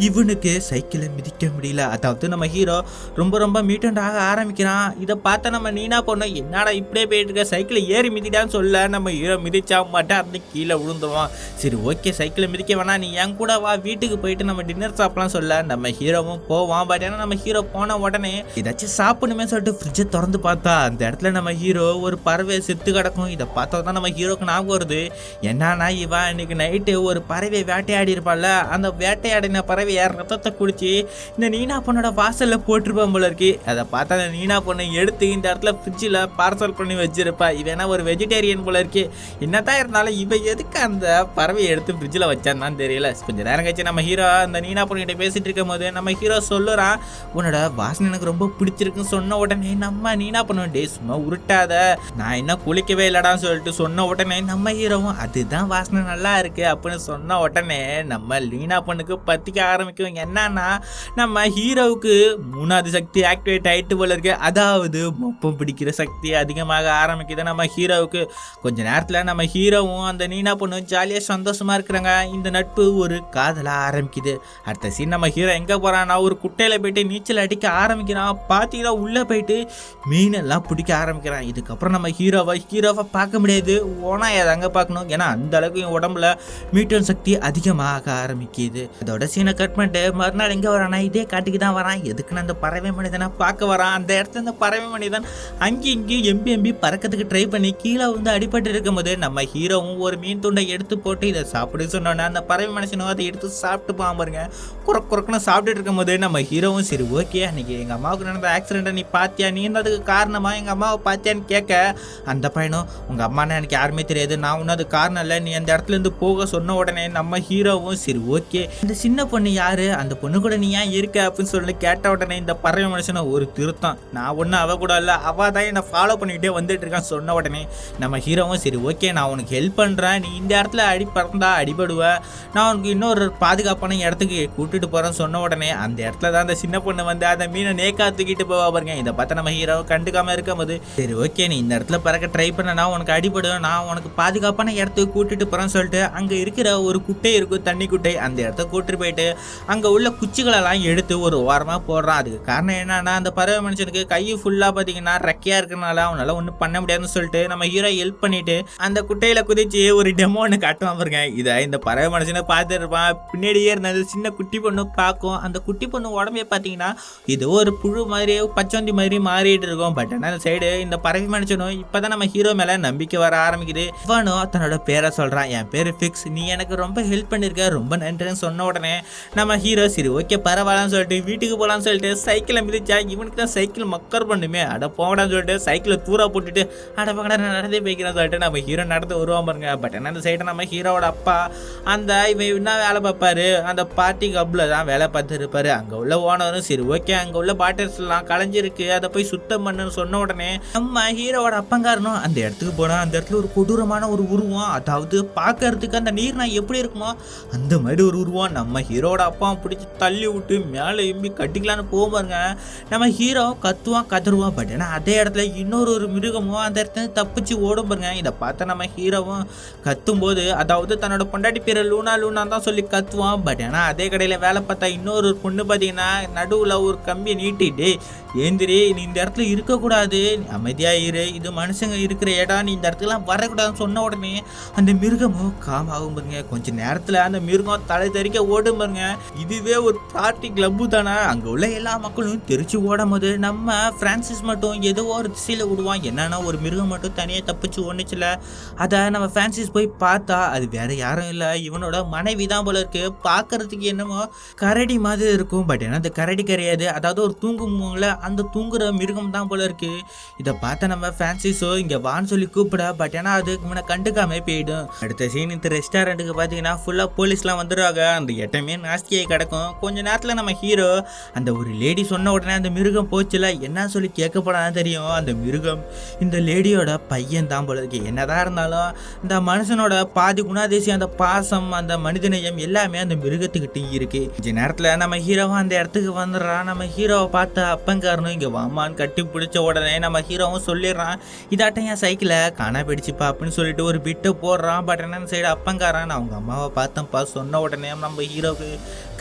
இவனுக்கு சைக்கிளை மிதிக்க முடியல. அதாவது நம்ம ஹீரோ ரொம்ப ரொம்ப மியூட்டன்ட் ஆக ஆரம்பிக்கிறான். இதை பார்த்தா நம்ம நீனா போனோம் என்னடா இப்படியே போயிட்டு இருக்க சைக்கிளை ஏறி மிதிட்டான்னு சொல்ல நம்ம ஹீரோ மிதிச்சா மாட்டேன் அப்படி கீழே விழுந்துருவான். சரி ஓகே சைக்கிளை மிதிக்க வேணா நீ என் கூட வா வீட்டுக்கு போயிட்டு நம்ம டின்னர் சாப்பிடலாம் சொல்ல நம்ம ஹீரோவும் போவான். பட் ஏன்னா நம்ம ஹீரோ போன உடனே ஏதாச்சும் சாப்பிடணுமே சொல்லிட்டு ஃப்ரிட்ஜை திறந்து பார்த்தா அந்த இடத்துல நம்ம ஹீரோ ஒரு பறவை செத்து கிடக்கும். இதை பார்த்தா தான் நம்ம ஹீரோக்கு ஞாபகம் வருது என்னன்னா இவன் இன்னைக்கு நைட்டு ஒரு பறவையை வேட்டையாடி இருப்பாள்ல அந்த வேட்டையாடின பறவை யார் ரத்தத்தை குடிச்சு இந்த நீனா பொண்ணோட வாசல்ல போட்டிருப்பான் போல இருக்கு. அதை பார்த்தா அந்த நீனா பொண்ணை எடுத்து இந்த இடத்துல ஃப்ரிட்ஜில் பார்சல் பண்ணி வச்சிருப்பா. இவனா ஒரு வெஜிடேரியன் போல இருக்கு. என்னதான் இருந்தாலும் இவன் எதுக்கு அந்த பறவையை எடுத்து ஃப்ரிட்ஜில் வச்சான்னு தெரியல. கொஞ்சம் நேரம் கழிச்சு நம்ம ஹீரோ அந்த நீனா பொண்ணுகிட்ட பேசிட்டு இருக்கும் போது நம்ம ஹீரோ சொல்லுறான் உன்னோட வாசனை எனக்கு ரொம்ப பிடிச்சிருக்குன்னு சொன்ன உடனே நம்ம நீனா பொண்ணு டே சும்மா உருட்டாத நான் என்ன குளிக்கவே இல்லடான்னு சொல்லிட்டு சொன்ன உடனே நம்ம ஹீரோவும் அதுதான் வாசனை நல்லா இருக்கு அப்படின்னு சொன்ன உடனே நம்ம லீனா பொண்ணுக்கு பத்திக்க ஆரம்பிக்கும். என்னன்னா நம்ம ஹீரோவுக்கு 3வது சக்தி ஆக்டிவேட் ஆயிட்டு போல இருக்கு. அதாவது மொப்பம் பிடிக்கிற சக்தி அதிகமாக ஆரம்பிக்குது நம்ம ஹீரோவுக்கு. கொஞ்ச நேரத்தில் நம்ம ஹீரோவும் அந்த நீனா பொண்ணு ஜாலியாக சந்தோஷமா இருக்கிறாங்க. இந்த நட்பு ஒரு காதலா ஆரம்பிக்குது. அடுத்த சீன் நம்ம ஹீரோ எங்க போறான்னா ஒரு குட்டையில போயிட்டு நீச்சல் அடிக்க ஆரம்பிக்கிறான். பார்த்தீங்கன்னா உள்ள போயிட்டு மீனெல்லாம் பிடிக்க ஆரம்பிக்கிறான். இதுக்கப்புறம் நம்ம ஹீரோவை பார்க்க முடியாது ஓனாயை தாங்க பார்க்கணும். ஏன்னா அந்த அளவுக்கு உடம்புல மீட்டன் சக்தி அதிகமாக ஆரம்பிக்குது. அதோட சீனை கட் பண்ணிட்டு மறுநாள் எங்கே வரானா இதே காட்டுக்கு தான் வரான். எதுக்குன்னு அந்த பறவை மனிதனை பார்க்க வரான். அந்த இடத்துல அந்த பறவை மனிதன் அங்கேயும் இங்கேயும் எம்பி பறக்கிறதுக்கு ட்ரை பண்ணி கீழே வந்து அடிபட்டு இருக்கும் போது நம்ம ஹீரோவும் ஒரு மீன் துண்டை எடுத்து போட்டு இதை சாப்பிடு சொன்னோன்னே அந்த பறவை மனுஷனும் அதை எடுத்து சாப்பிட்டு பாருங்க. குறுக்குன்னு சாப்பிட்டுட்டு இருக்கும் போது நம்ம ஹீரோவும் சரி ஓகே அன்னைக்கு எங்கள் அம்மாவுக்கு நடந்த ஆக்சிடென்ட்டை நீ பார்த்தியா நீ அதுக்கு காரணமா எங்கள் அம்மாவை பார்த்தியான்னு கேட்க அந்த பையனும் உங்கள் அம்மானா எனக்கு யாருமே தெரியாது நான் ஒன்றும் அது காரணம் இல்லை நீ அந்த இடத்துல இருந்து போக சொன்ன உடனே நம்ம ஹீரோவும் சரி ஓகே இந்த சின்ன பொண்ணு யாரு, அந்த பொண்ணு கூட நீ ஏன் இருக்க அப்படின்னு சொல்லி கேட்ட உடனே இந்த பறவை மனுஷனை ஒரு திருத்தம், நான் ஒன்றும் அவ கூட இல்லை, அவ தான் என்னை ஃபாலோ பண்ணிக்கிட்டே வந்துட்டு இருக்கான்னு சொன்ன உடனே நம்ம ஹீரோவும் சரி ஓகே நான் உனக்கு ஹெல்ப் பண்ணுறேன், நீ இந்த இடத்துல பறந்தா அடிபடுவ, நான் உனக்கு இன்னொரு பாதுகாப்பான இடத்துக்கு கூட்டிட்டு போகிறேன்னு சொன்ன உடனே அந்த இடத்துல தான் அந்த சின்ன பொண்ணு வந்து அந்த மீனை நேக்கா தூக்கிட்டு போவா பாருங்க. இதை பார்த்தா நம்ம ஹீரோ கண்டுக்காம இருக்கும்போது சரி ஓகே நீ இந்த இடத்துல பறக்க ட்ரை பண்ணனா உனக்கு அடிபடும், நான் உனக்கு பாதுகாப்பான இடத்துக்கு கூட்டிட்டு போகிறேன்னு சொல்லிட்டு அங்கே இருக்கிற ஒரு குட்டை இருக்கும், தண்ணி குட்டை, அந்த இடத்த கூட்டிட்டு போயிட்டு அங்கே உள்ள குச்சிகளெல்லாம் எடுத்து ஒரு ஓரமாக போடுறான். அதுக்கு காரணம் என்னன்னா அந்த பறவை மனுஷனுக்கு கை ஃபுல்லாக பார்த்தீங்கன்னா ரெக்கையாக இருக்கிறனால அவனால ஒன்றும் பண்ண முடியாதுன்னு சொல்லிட்டு நம்ம ஹீரோ ஹெல்ப் பண்ணிட்டு அந்த குட்டையில குதிச்சு ஒரு டெமோ ஒன்று காட்டுவான் பாருங்க. இதை இந்த பறவை மனுஷனை பார்த்துட்டு இருப்பான். பின்னாடியே இருந்தது சின்ன குட்டி பொண்ணு பார்க்கும். அந்த குட்டி பொண்ணு உடம்பே பார்த்தீங்கன்னா இது ஒரு புழு மாதிரி பச்சோந்தி மாதிரி மாறிட்டு இருக்கும். பட் ஆனால் அந்த சைடு இந்த பறவை மனுஷனும் இப்போதான் நம்ம ஹீரோ மேலே நம்பிக்கை வர ஆரம்பிக்குது. இவனும் தன்னோட பேரை சொல்கிறான், என் பேர் ஃபிக்ஸ், நீ எனக்கு ரொம்ப ஹெல்ப் பண்ணியிருக்க, ரொம்ப நன்றின்னு சொன்ன உடனே நம்ம ஹீரோ சரி ஓகே பரவாயில்லன்னு சொல்லிட்டு வீட்டுக்கு போகலான்னு சொல்லிட்டு சைக்கிளை மிதிச்சா இவனுக்கு தான் சைக்கிள் மக்கர் பண்ணுமே, அட போங்கடான்னு சொல்லிட்டு சைக்கிளை தூரா போட்டுட்டு அட பக்கடா நடந்தே போய்க்கிறான்னு சொல்லிட்டு நம்ம ஹீரோ நடந்து வருவான் பாருங்க. பட் என்ன அந்த சைடு நம்ம ஹீரோவோட அப்பா அந்த இவன் என்ன வேலை பார்ப்பாரு, அந்த பார்ட்டி கப்பில் தான் வேலை பார்த்து இருப்பாரு. அங்கே உள்ள ஓனரும் சரி ஓகே அங்கே உள்ள பாட்டில்ஸ் எல்லாம் களைஞ்சிருக்கு, அதை போய் சுத்தம் பண்ணுன்னு சொன்ன உடனே நம்ம ஹீரோவோட அப்பங்காரனும் அந்த இடத்துக்கு போனா அந்த இடத்துல ஒரு கொடூரமான ஒரு உருவம், அதாவது பார்க்கறதுக்கு அந்த நீர் நான் எப்படி இருக்குமோ அந்த மாதிரி ஒரு உருவம் நம்ம ஹீரோட அப்பா பிடிச்சி தள்ளி விட்டு மேலே எம்பி கட்டிக்கலான்னு போவாருங்க. நம்ம ஹீரோ கத்துவான் கதறுவான். பட் ஏன்னா அதே இடத்துல இன்னொரு மிருகமும் அந்த இடத்துல தப்பிச்சு ஓடும் பாருங்க. இதை பார்த்த நம்ம ஹீரோவும் கத்தும் போது அதாவது தன்னோட பொண்டாட்டி பேரை லூனா லூனா தான் சொல்லி கத்துவான். பட் ஏன்னா அதே கடையில் வேலை பார்த்தா இன்னொரு பொண்ணு பார்த்தீங்கன்னா நடுவில் ஒரு கம்பியை நீட்டிட்டு ஏந்திரி நீ இந்த இடத்துல இருக்கக்கூடாது, அமைதியா இரு, இது மனுஷங்க இருக்கிற இடம், நீ இந்த இடத்துக்குலாம் வரக்கூடாதுன்னு சொன்ன உடனே அந்த மிருகமும் காம் ஆகும் பாருங்க. கொஞ்ச நேரத்தில் அந்த மிருகம் தலை தெறிக்க ஓடும் பாருங்க. இதுவே ஒரு பார்ட்டி கிளப்பு தானே. அங்கே உள்ள எல்லா மக்களும் தெரிச்சு ஓடும் போது நம்ம பிரான்சிஸ் மட்டும் ஏதோ ஒரு திசையில் விடுவான். என்னன்னா ஒரு மிருகம் மட்டும் தனியாக தப்பிச்சு ஒன்றுச்சுல. அதை நம்ம பிரான்சிஸ் போய் பார்த்தா அது வேற யாரும் இல்லை, இவனோட மனைவி தான் போல இருக்கு. பார்க்கறதுக்கு என்னமோ கரடி மாதிரி இருக்கும். பட் ஏன்னா அந்த கரடி கிடையாது, அதாவது ஒரு தூங்கும்ல அந்த தூங்குற மிருகம் தான் போல இருக்கு. இதை பார்த்த நம்ம பிரான்சிஸோ இங்கே வான்னு சொல்லி கூப்பிட. பட் ஏன்னா அது இவனை கண்டுக்காம போயிடும். அடுத்த சீன் இந்த ரெஸ்டாரண்ட்டுக்கு பார்த்தீங்கன்னா ஃபுல்லாக போலீஸ்லாம் வந்துடுவாங்க. அந்த இடமே நாஸ்தியாகி கிடக்கும். கொஞ்ச நேரத்தில் நம்ம ஹீரோ அந்த ஒரு லேடி சொன்ன உடனே அந்த மிருகம் போச்சுல என்ன சொல்லி கேட்கப்படாதான் தெரியும். அந்த மிருகம் இந்த லேடியோட பையன் தான் போல இருக்கு. என்னதான் இருந்தாலும் இந்த மனுஷனோட பாதி குணாதிசி அந்த பாசம் அந்த மனிதநேயம் எல்லாமே அந்த மிருகத்துக்கிட்ட இருக்கு. கொஞ்ச நேரத்தில் நம்ம ஹீரோவும் அந்த இடத்துக்கு வந்துடுறான். நம்ம ஹீரோவை பார்த்த அப்பங்காரனும் இங்கே வாமான்னு கட்டி பிடிச்ச உடனே நம்ம ஹீரோவும் சொல்லிடுறான், இதாட்டம் என் சைக்கிளை காணா பிடிச்சிப்பா அப்படின்னு சொல்லிட்டு ஒரு பிட்டை போடுறான். பட் என்ன சைடு அப்பங்காரன் அவங்க அம்மாவை பார்த்தப்பா சொன்ன உடனே நம்ம ஹீரோவுக்கு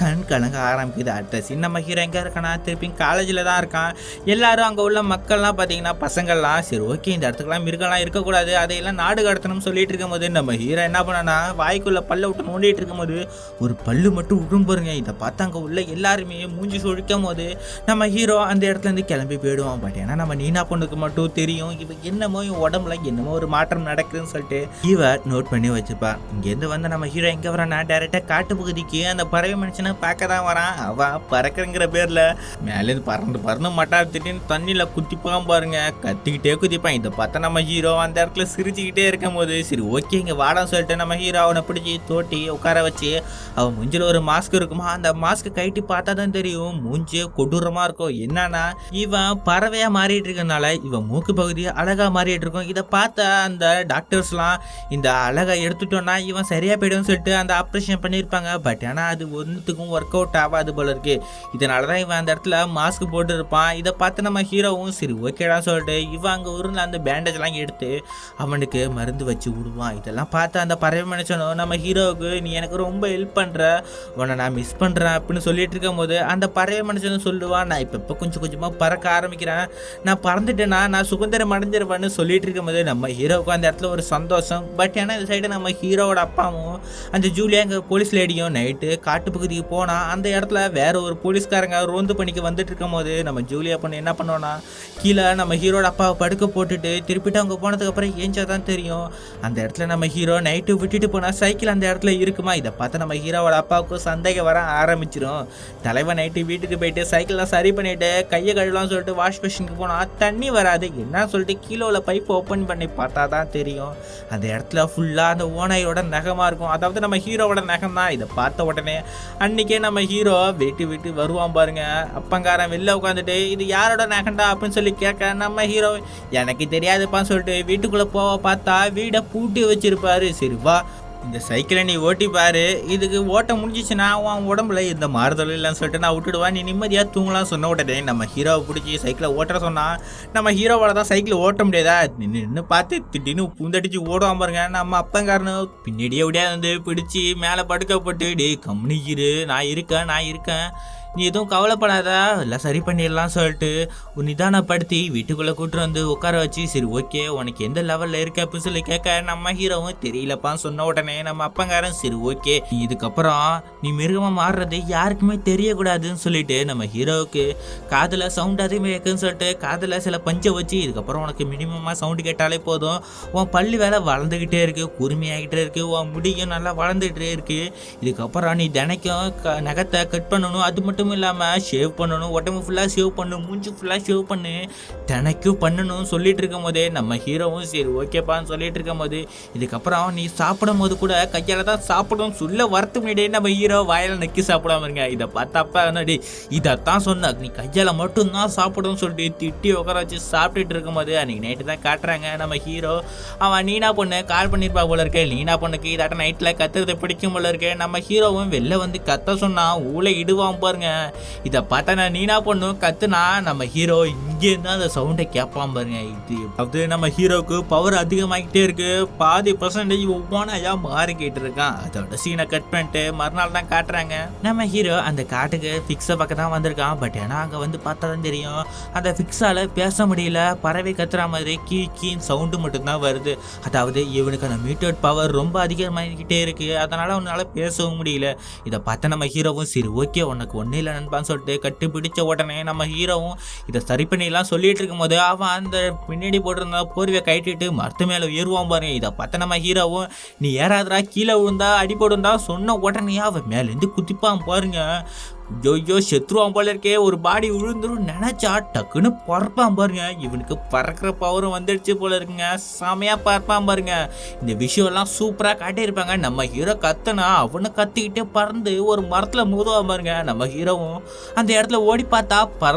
கண் கலங்க ஆரம்பிக்குது. அடுத்த சீன் நம்ம ஹீரோ எங்கே இருக்கானா திருப்பி காலேஜில் தான் இருக்கான். எல்லாரும் அங்கே உள்ள மக்கள்லாம் பார்த்தீங்கன்னா பசங்கள்லாம் சரி ஓகே இந்த இடத்துக்குலாம் மிருகம்லாம் இருக்கக்கூடாது, அதையெல்லாம் நாடு கடத்தணும்னு சொல்லிட்டு இருக்கும்போது நம்ம ஹீரோ என்ன பண்ணனா வாய்க்குள்ள பல்ல விட்டு நோண்டிட்டு இருக்கும்போது ஒரு பல்லு மட்டும் விடும் பாருங்க. இதை பார்த்து அங்கே உள்ள எல்லாருமே மூஞ்சி சுழிக்கும் போது நம்ம ஹீரோ அந்த இடத்துல இருந்து கிளம்பி போயிடுவான். பட் ஏன்னா நம்ம நீனா பொண்ணுக்கு மட்டும் தெரியும் இவ என்னமோ இவன் உடம்புல என்னமோ ஒரு மாற்றம் நடக்குதுன்னு சொல்லிட்டு இவ நோட் பண்ணி வச்சுப்பா. இங்கேருந்து வந்து நம்ம ஹீரோ எங்கே வரானா டேரெக்டாக காட்டு பகுதிக்கு அந்த பறவை மனுஷனை பார்க்க தான் வரான். அவன் பறக்கிறங்கிற பேரில் மேலேருந்து பறந்து மட்டார் திட்டின்னு தண்ணியில் குத்திப்பான் பாருங்க. கத்திக்கிட்டே குதிப்பான். இதை பார்த்தா நம்ம ஹீரோ அந்த இடத்துல சிரிச்சுக்கிட்டே இருக்கும் போது சரி ஓகே இங்கே வாடான்னு சொல்லிட்டு நம்ம ஹீரோ அவனை பிடிச்சி தோட்டி உட்கார வச்சு அவன் மூஞ்சில் ஒரு மாஸ்க் இருக்குமா அந்த மாஸ்க் கைட்டி பார்த்தா தான் தெரியும் மூஞ்சி கொடூரமாக இருக்கும். என்னன்னா இவன் பறவையாக மாறிட்டு இருக்கனால இவன் மூக்கு பகுதி அழகாக மாறிட்டு இருக்கும். இதை பார்த்த அந்த டாக்டர்ஸ்லாம் இந்த அழகை எடுத்துட்டோன்னா இவன் சரியாக போய்டும்னு சொல்லிட்டு அந்த ஆப்ரேஷன் பண்ணியிருப்பாங்க. பட் ஆனால் அது ஒன்றுத்துக்கும் ஒர்க் அவுட் ஆகாது போல இருக்கு. இதனால தான் இவன் அந்த இடத்துல மாஸ்க் போட்டு இருப்பான். இதை பார்த்து நம்ம ஹீரோவும் சரி ஓகேடா சொல்லிட்டு இவன் அங்கே ஊரில் அந்த பேண்டேஜ்லாம் எடுத்து அவனுக்கு மருந்து வச்சு விடுவான். இதெல்லாம் பார்த்து அந்த பறவை மனுஷனும் நம்ம ஹீரோவுக்கு நீ எனக்கு ரொம்ப ஹெல்ப் பண்ணுற, உன்னை நான் மிஸ் பண்ணுறேன் அப்படின்னு சொல்லிட்டு இருக்கும் போது அந்த பறவை மனுஷனும் சொல்லுவான், நான் இப்போ கொஞ்சம் கொஞ்சமாக பறக்க ஆரம்பிக்கிறேன், நான் பறந்துட்டேன்னா நான் சுதந்திரம் அடைஞ்சிருவேன்னு சொல்லிட்டு இருக்கும் போது நம்ம ஹீரோவுக்கு அந்த இடத்துல ஒரு சந்தோஷம். பட் ஏன்னா இந்த சைடு நம்ம ஹீரோவோட அப்பாவும் அந்த ஜூலியா அங்கே போலீஸ் லேடியும் நைட்டு காட்டு பகுதிக்கு போனால் அந்த இடத்துல வேற ஒரு போலீஸ்காரங்க ரோந்து பணிக்கு வந்துட்டு இருக்கும் போது நம்ம ஜூலியா பொண்ணு என்ன பண்ணோன்னா கீழே நம்ம ஹீரோட அப்பாவை படுக்க போட்டுட்டு திருப்பிட்டு அவங்க போனதுக்கப்புறம் ஏஞ்சா தான் தெரியும் அந்த இடத்துல நம்ம ஹீரோ நைட்டு விட்டுட்டு போனால் சைக்கிள் அந்த இடத்துல இருக்குமா. இதை பார்த்து நம்ம ஹீரோவோட அப்பாவுக்கும் சந்தேகம் வர ஆரம்பிச்சிடும். தலைவன் நைட்டு வீட்டுக்கு போயிட்டு சைக்கிள்லாம் சரி பண்ணிட்டு கையை கழுவலாம்னு சொல்லிட்டு வாஷ் மிஷினுக்கு போனால் தண்ணி வராது. என்ன சொல்லிட்டு கீழே பைப் ஓப்பன் பண்ணி பார்த்தா தான் தெரியும் அந்த இடத்துல ஃபுல்லாக அந்த ஓனாயோட நகமாக இருக்கும். அதாவது நம்ம ஹீரோவோட நகம் தான். இதை இதை பார்த்த உடனே அன்றைக்கே நம்ம ஹீரோ வீட்டு வருவான் பாருங்க. அப்பங்காரன் வெளில உட்காந்துட்டு இது யாரோட நகண்டா அப்படின்னு சொல்லி கேட்க நம்ம ஹீரோ எனக்கு தெரியாதுப்பான்னு சொல்லிட்டு வீட்டுக்குள்ளே போக பார்த்தா வீடை பூட்டி வச்சிருப்பாரு. சரி வா இந்த சைக்கிளை நீ ஓட்டி பாரு, இதுக்கு ஓட்ட முடிஞ்சிச்சுன்னா அவன் உடம்புல இந்த மாறுதல் இல்லைன்னு சொல்லிட்டு நான் விட்டுடுவேன், நீ நிம்மதியாக தூங்கலாம் சொன்ன உடனே நம்ம ஹீரோவை பிடிச்சி சைக்கிளை ஓட்டுற சொன்னால் நம்ம ஹீரோவால் தான் சைக்கிளை ஓட்ட முடியாதா நின்று பார்த்து திடீர்னு பூந்தடிச்சு ஓடுவான் பாருங்க. நம்ம அப்பங்காரனு பின்னாடியே விடையா வந்து பிடிச்சி மேலே படுக்கப்பட்டு டே கம்னிக்கிரு நான் இருக்கேன் நீ எதுவும் கவலைப்படாதா எல்லாம் சரி பண்ணிடலாம் சொல்லிட்டு ஒரு நிதானப்படுத்தி வீட்டுக்குள்ளே கூட்டு வந்து உட்கார வச்சு சரி ஓகே உனக்கு எந்த லெவலில் இருக்க அப்படின்னு சொல்லி கேட்க நம்ம ஹீரோவும் தெரியலப்பான்னு சொன்ன உடனே நம்ம அப்பங்காரன் சரி ஓகே இதுக்கப்புறம் நீ மிருகமாக மாறுறது யாருக்குமே தெரியக்கூடாதுன்னு சொல்லிட்டு நம்ம ஹீரோவுக்கு காதில் சவுண்ட் அதிகமாக இருக்குன்னு சொல்லிட்டு காதில் சில பஞ்சை வச்சு இதுக்கப்புறம் உனக்கு மினிமமாக சவுண்டு கேட்டாலே போதும், உன் பள்ளி வேலை வளர்ந்துக்கிட்டே இருக்குது, கூர்மையாகிட்டே இருக்குது, உன் முடியும் நல்லா வளர்ந்துக்கிட்டே இருக்குது, இதுக்கப்புறம் நீ தினைக்கும் நகத்தை கட் பண்ணணும், அது மட்டும் இல்லாமல் ஷேவ் பண்ணணும், உடம்பு ஃபுல்லாக ஷேவ் பண்ணணும், மூஞ்சி ஃபுல்லாக ஷேவ் பண்ணு தினைக்கும் பண்ணணும் சொல்லிட்டு இருக்கும் போதே நம்ம ஹீரோவும் சரி ஓகேப்பான்னு சொல்லிட்டு இருக்கும் போது இதுக்கப்புறம் நீ சாப்பிடும் போது கூட கையால் தான் சாப்பிடும் சொல்ல வரத்து முன்னாடியே நம்ம ஹீரோ வாயில் நக்கி சாப்பிடாம இருங்க. இதை பார்த்தப்ப என்னடி இதைத்தான் சொன்ன நீ கையால் மட்டும்தான் சாப்பிடும் சொல்லிட்டு திட்டி உட்கார வச்சு சாப்பிட்டுட்டு இருக்கும் போது அன்றைக்கி நைட்டு தான் காட்டுறாங்க நம்ம ஹீரோ அவன் நீனா பொண்ணு கால் பண்ணியிருப்பா போல இருக்கே, நீனா பொண்ணுக்கு இதாட்ட நைட்டில் கத்துறது பிடிக்கும் போல இருக்கு. நம்ம ஹீரோவும் வெளில வந்து கத்த சொன்னான் ஊழை இடுவான் பாருங்க. இதை பார்த்தா நான் நீனா பொண்ணும் கத்துனா நம்ம ஹீரோ இங்கேருந்து அந்த சவுண்டை கேட்பான் பாருங்க. இது நம்ம ஹீரோவுக்கு பவர் அதிகமாகிட்டே இருக்கு, பாதி பர்சன்டேஜ் ஒவ்வொன்றையா மாறிக்கிட்டு இருக்கான். அதோட சீனை கட் பண்ணிட்டு மறுநாள் தான் காட்டுறாங்க நம்ம ஹீரோ அந்த காட்டுக்கு ஃபிக்ஸை பக்கம் தான் வந்திருக்கான். பட் ஏன்னா அங்கே வந்து பார்த்தா தான் தெரியும் அந்த ஃபிக்ஸால் பேச முடியல, பறவை கத்துற மாதிரி கீன்னு சவுண்டு மட்டும்தான் வருது. அதாவது இவனுக்கு அந்த மீட்டட் பவர் ரொம்ப அதிகமாகிக்கிட்டே இருக்கு, அதனால அவனால பேசவும் முடியல. இதை பார்த்த நம்ம ஹீரோவும் சரி ஓகே உனக்கு ஒன்றும் இல்லை நண்பான்னு சொல்லிட்டு கட்டி பிடிச்ச உடனே நம்ம ஹீரோவும் இதை சரி பண்ணிலாம் சொல்லிட்டு இருக்கும் போது அவன் அந்த பின்னாடி போட்டிருந்தா போர்வையை கட்டிட்டு மரத்து மேலே ஏறுவான் பாருங்க. இதை பார்த்த நம்ம ஹீரோவும் நீ ஏறாதரா கீழே விழுந்தா அடி போடுந்தா சொன்ன உடனே அவன் மேலேருந்து குதிப்பான் பாருங்க. ஐயோ செத்துருவான் போல இருக்கே, ஒரு பாடி விழுந்துரும் நினைச்சா டக்குன்னு பறப்பான் பாருங்க. இவனுக்கு பறக்கிற பவரும் வந்துடுச்சு போல இருக்குங்க, செமையா பறப்பான் பாருங்க. இந்த விஷயம் எல்லாம் சூப்பரா காட்டியிருப்பாங்க. நம்ம ஹீரோ கத்தனா அவனை கத்திக்கிட்டே பறந்து ஒரு மரத்துல மோதுவான் பாருங்க. நம்ம ஹீரோவும் அந்த இடத்துல ஓடி பார்த்தா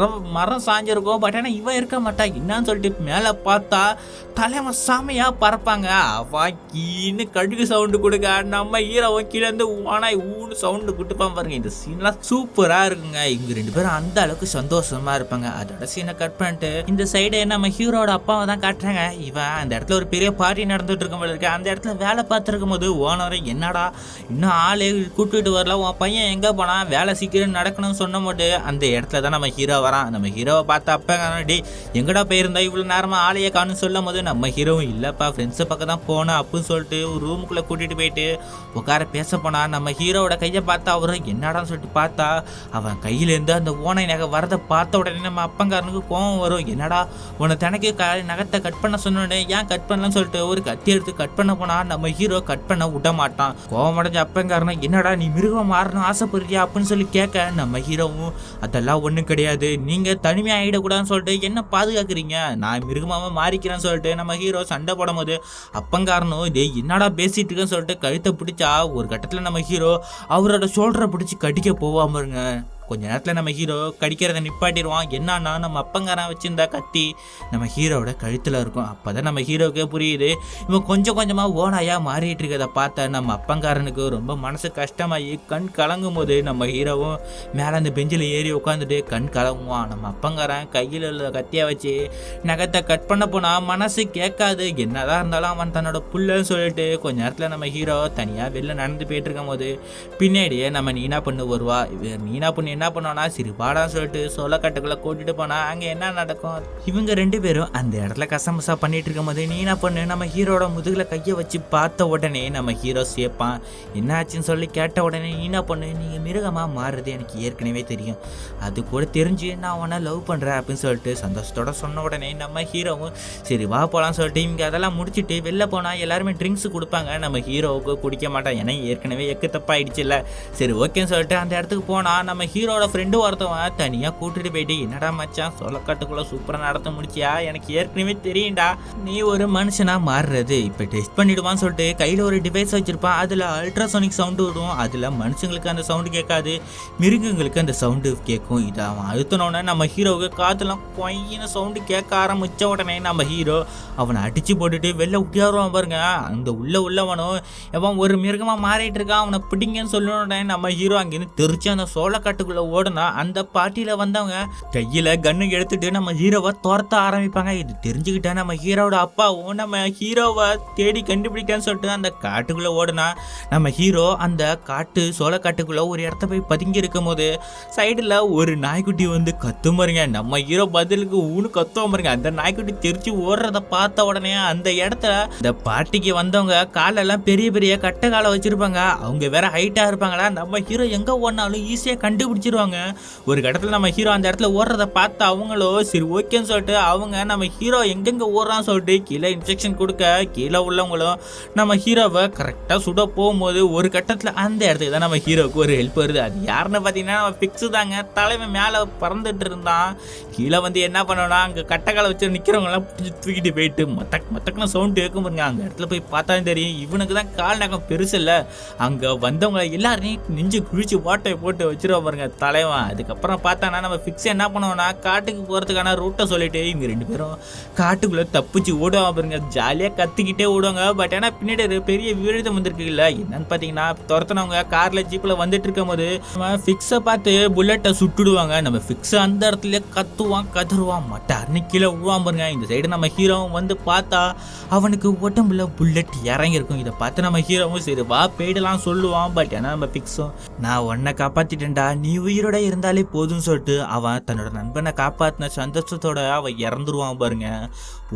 மரம் சாஞ்சிருக்கும், பட் ஆனால் இவன் இருக்க மாட்டான். என்னன்னு சொல்லிட்டு மேலே பார்த்தா தலைவன் செமையா பறப்பாங்க. அவன் கீன்னு கடுகு சவுண்டு கொடுக்க நம்ம ஹீரோவும் கீழே இருந்து வானாய் ஊன்னு சவுண்டு கொடுப்பான் பாருங்க. இந்த சீன்லாம் சூப்பராக இருக்குங்க. இவங்க ரெண்டு பேரும் அந்த அளவுக்கு சந்தோஷமா இருப்பாங்க. அதோட சீனை கட் பண்ணிட்டு இந்த சைடு நம்ம ஹீரோட அப்பாவை தான் காட்டுறாங்க. இவன் அந்த இடத்துல ஒரு பெரிய பார்ட்டி நடந்துட்டு இருக்கும் போல இருக்கு. அந்த இடத்துல வேலை பார்த்துருக்கும் போது ஓனர் என்னடா இன்னும் ஆளே கூப்பிட்டு வரல, உன் பையன் எங்கே போனா, வேலை சீக்கிரம் நடக்கணும்னு சொன்ன போது அந்த இடத்துல தான் நம்ம ஹீரோ வரான். நம்ம ஹீரோவை பார்த்த அப்பா டே எங்கடா போயிருந்தா இவ்வளோ நேரமா ஆளையே காணுன்னு சொல்லும் போது நம்ம ஹீரோவும் இல்லைப்பா ஃப்ரெண்ட்ஸை பக்கம் தான் போனேன் அப்படின்னு சொல்லிட்டு ஒரு ரூமுக்குள்ளே கூட்டிகிட்டு போயிட்டு உட்கார பேச போனா. நம்ம ஹீரோவோட கையை பார்த்தா அவரும் என்னடான்னு சொல்லிட்டு பார்த்தா அவன் கையிலேருந்து அந்த ஓனை நகை வரதை பார்த்த உடனே நம்ம அப்பங்காரனுக்கு கோவம் வரும். என்னடா உன்னை தனக்கு நகத்தை கட் பண்ண சொன்னோடனே ஏன் கட் பண்ணலன்னு சொல்லிட்டு ஒரு கத்தி எடுத்து கட் பண்ண போனா நம்ம ஹீரோ கட் பண்ண விட மாட்டான். கோவம் அடைஞ்ச அப்பங்காரன் என்னடா நீ மிருகம் மாறணும் ஆசைப்படுறியா அப்படின்னு சொல்லி கேட்க நம்ம ஹீரோவும் அதெல்லாம் ஒன்றும் கிடையாது, நீங்கள் தனிமையாக ஆகிடக்கூடாதுன்னு சொல்லிட்டு என்ன பாதுகாக்கிறீங்க, நான் மிருகமாக மாறிக்கிறேன்னு சொல்லிட்டு நம்ம ஹீரோ சண்டை போடும் போது அப்பங்காரனும் இதே என்னடா பேசிட்டு இருக்குன்னு சொல்லிட்டு கழுத்தை பிடிச்சா ஒரு கட்டத்தில் நம்ம ஹீரோ அவரோட ஷோல்டரை பிடிச்சி கடிக்க போவாம இருங்க. கொஞ்ச நேரத்தில் நம்ம ஹீரோ கடிக்கிறத நிப்பாட்டிடுவான். என்னன்னா நம்ம அப்பங்காரன் வச்சிருந்தா கத்தி நம்ம ஹீரோவோட கழுத்தில் இருக்கும். அப்போ தான் நம்ம ஹீரோவுக்கே புரியுது இவன் கொஞ்சம் கொஞ்சமாக ஓனாயாக மாறிட்டு இருக்கிறத பார்த்த நம்ம அப்பங்காரனுக்கு ரொம்ப மனசு கஷ்டமாகி கண் கலங்கும் போது நம்ம ஹீரோவும் மேலே அந்த பெஞ்சில் ஏறி உட்காந்துட்டு கண் கலங்குவான். நம்ம அப்பங்காரன் கையில் உள்ள கத்தியாக வச்சு நகத்தை கட் பண்ண போனால் மனசு கேட்காது, என்னதான் இருந்தாலும் அவன் தன்னோட புள்ளன்னு சொல்லிட்டு கொஞ்ச நேரத்தில் நம்ம ஹீரோ தனியாக வெளில நடந்து போயிட்டு இருக்கும் போது பின்னாடியே நம்ம நீனா பொண்ணு வருவா. நீனா பொண்ணு என்ன பண்ணுவானா சரி வாடான்னு சொல்லிட்டு சோளக்காட்டுக்குள்ள கூட்டிட்டு போனா அங்க என்ன நடக்கும், இவங்க ரெண்டு பேரும் அந்த இடத்துல கசமசா பண்ணிட்டு இருக்கும் போது நீனா பொண்ணு நம்ம ஹீரோட முதுகுல கையை வச்சு பார்த்த உடனே நம்ம ஹீரோ சேப்பான். என்ன ஆச்சுன்னு சொல்லி கேட்ட உடனே நீனா பொண்ணு நீங்க மிருகமா மாறுறது எனக்கு ஏற்கனவே தெரியும், அது கூட தெரிஞ்சு நான் உன்னை லவ் பண்றேன் அப்படின்னு சொல்லிட்டு சந்தோஷத்தோட சொன்ன உடனே நம்ம ஹீரோவும் சரி வா போலான்னு சொல்லிட்டு இவங்க அதெல்லாம் முடிச்சுட்டு வெளில போனா எல்லாருமே ட்ரிங்க்ஸ் கொடுப்பாங்க. நம்ம ஹீரோவுக்கு குடிக்க மாட்டான், ஏன்னா ஏற்கனவே எக்கு தப்பாயிடுச்சு இல்லை. சரி ஓகேன்னு சொல்லிட்டு அந்த இடத்துக்கு போனா நம்ம ஹீரோ ஹீரோட ஃப்ரெண்டு ஒருத்தவன் தனியாக கூட்டிட்டு போயிட்டு என்னடா மச்சான் சோளக்காட்டுக்குள்ளே சூப்பராக நடத்த முடிச்சியா, எனக்கு ஏற்கனவே தெரியும்டா நீ ஒரு மனுஷனாக மாறுறது இப்போ டெஸ்ட் பண்ணிடுவான்னு சொல்லிட்டு கையில் ஒரு டிவைஸ் வச்சுருப்பான். அதில் அல்ட்ராசோனிக் சவுண்டு விடும். அதில் மனுஷங்களுக்கு அந்த சவுண்டு கேட்காது, மிருகங்களுக்கு அந்த சவுண்டு கேட்கும். இதை அவன் அழுத்தினோடனே நம்ம ஹீரோவுக்கு காற்றுலாம் கொய்யின சவுண்டு கேட்க ஆரம்பித்த உடனே நம்ம ஹீரோ அவனை அடித்து போட்டுட்டு வெளில விட்டியாருவான் பாருங்க. அந்த உள்ளவனும் எவன் ஒரு மிருகமாக மாறிட்டு இருக்கான், அவனை பிடிங்கன்னு சொல்லணுன்னே நம்ம ஹீரோ அங்கேருந்து தெரிச்சு அந்த சோளக்காட்டுக்குள்ளே ஓடுனா அந்த பார்ட்டியில் வந்தவங்க கையில் கன்னு எடுத்துட்டு நம்ம ஹீரோவை துரத்த ஆரம்பிப்பாங்க. இது தெரிஞ்சுக்கிட்டா நம்ம ஹீரோவோட அப்பாவும் நம்ம ஹீரோவை தேடி கண்டுபிடிக்கான்னு சொல்லிட்டு அந்த காட்டுக்குள்ளே ஓடுனா நம்ம ஹீரோ அந்த சோளக்காட்டுக்குள்ளே ஒரு இடத்த போய் பதுங்கி இருக்கும் போது சைடில் ஒரு நாய்க்குட்டி வந்து கத்தும் பாருங்க. நம்ம ஹீரோ பதிலுக்கு ஊனு கத்துவோம் பாருங்க. அந்த நாய்க்குட்டி தெரிச்சு ஓடுறத பார்த்த உடனே அந்த இடத்துல இந்த பார்ட்டிக்கு வந்தவங்க காலெல்லாம் பெரிய பெரிய கட்டை காலை வச்சிருப்பாங்க. அவங்க வேற ஹைட்டா இருப்பாங்களா, நம்ம ஹீரோ எங்க ஓடினாலும் ஈஸியாக கண்டுபிடிச்சிருவாங்க. ஒரு இடத்துல நம்ம ஹீரோ அந்த இடத்துல ஓடுறத பார்த்து அவங்களோ சரி ஓகேன்னு சொல்லிட்டு அவங்க நம்ம ஹீரோ எங்கெங்க ஓடுறான்னு சொல்லிட்டு கீழே இன்ஸ்ட்ரக்ஷன் கொடுக்க கீழே உள்ளவங்களும் நம்ம ஹீரோவை கரெக்டாக சுட போகும்போது ஒரு கட்டத்தில் அந்த இடத்துக்கு தான் நம்ம ஹீரோவுக்கு ஒரு ஹெல்ப் வருது. அது யாருன்னு பார்த்தீங்கன்னா நம்ம ஃபிக்ஸு தாங்க. தலைவன் மேலே பறந்துட்டு இருந்தான். கீழே வந்து என்ன பண்ணோன்னா அங்கே கட்டைக்காலை வச்சு நிற்கிறவங்களாம் பிடிச்சி தூக்கிட்டு போயிட்டு மொத்தக்குன்னு சவுண்டு கேட்கும் பாருங்க. அங்கே இடத்துல போய் பார்த்தா தெரியும் இவனுக்கு தான் கால் நகம் பெருசு இல்லை. அங்கே வந்தவங்க எல்லாரையும் நெஞ்சு குழிச்சு ஓட்டையை போட்டு வச்சிருவா பாருங்க தலைவன். அதுக்கப்புறம் பார்த்தானா நம்ம ஃபிக்ஸ் என்ன பண்ணுவோம்னா காட்டுக்கு போகிறதுக்கான ரூட்டை சொல்லிட்டு இவங்க 2 பேரும் காட்டுக்குள்ளே தப்பிச்சு ஓடுவாங்க பாருங்க. ஜாலியாக கத்திக்கிட்டே ஓடுவாங்க. பட் ஆனால் பின்னாடி பெரிய விழுதம் வந்திருக்கு இல்லை, என்னன்னு பார்த்தீங்கன்னா துரத்துனவங்க காரில் ஜீப்பில் வந்துட்டு இருக்கும் போது நம்ம ஃபிக்ஸை பார்த்து புல்லட்டை சுட்டுடுவாங்க. நம்ம ஃபிக்ஸ் அந்த இடத்துல கதறுவான் மட்டார்னு கீழே விழுவான் பாருங்க. இந்த சைடு நம்ம ஹீரோவும் வந்து பார்த்தா அவனுக்கு உடம்புல புல்லட் இறங்கியிருக்கும். இதை பார்த்து நம்ம ஹீரோவும் சரி வா போயிடலாம் சொல்லுவான். பட் ஏன்னா நம்ம ஃபிக்ஸும் நான் உன்னை காப்பாற்றிட்டேன்டா நீ உயிரோட இருந்தாலே போதும்னு சொல்லிட்டு அவன் தன்னோட நண்பனை காப்பாற்றின சந்தோஷத்தோட அவன் இறந்துருவான் பாருங்க.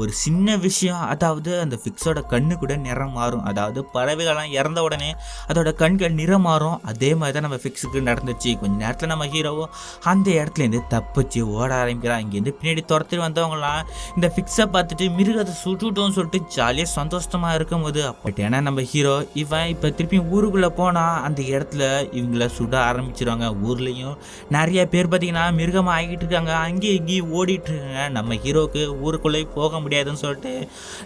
ஒரு சின்ன விஷயம், அதாவது அந்த ஃபிக்ஸோட கண்ணு கூட நிறம் மாறும். அதாவது பறவைகள்லாம் இறந்த உடனே அதோட கண்கள் நிறம் மாறும். அதே மாதிரி தான் நம்ம ஃபிக்ஸுக்கு நடந்துச்சு. கொஞ்ச நேரத்தில் நம்ம ஹீரோவும் அந்த இடத்துலேருந்து தப்பிச்சு ஓட ஆரம்பிக்கிறான். இங்கேருந்து பின்னாடி துரத்துட்டு வந்தவங்களாம் இந்த ஃபிக்ஸை பார்த்துட்டு மிருகத்தை சுட்டுட்டோம்னு சொல்லிட்டு ஜாலியாக சந்தோஷமாக இருக்கும் போது பட் ஏன்னா நம்ம ஹீரோ இவன் இப்போ திருப்பி ஊருக்குள்ளே போனால் அந்த இடத்துல இவங்கள சுட ஆரம்பிச்சிருவாங்க. ஊர்லேயும் நிறைய பேர் பார்த்தீங்கன்னா மிருகமாக ஆகிட்டு இருக்காங்க, அங்கேயும் இங்கேயும் ஓடிட்டு இருக்காங்க. நம்ம ஹீரோவுக்கு ஊருக்குள்ளே போக முடியாதுன்னு சொல்லிட்டு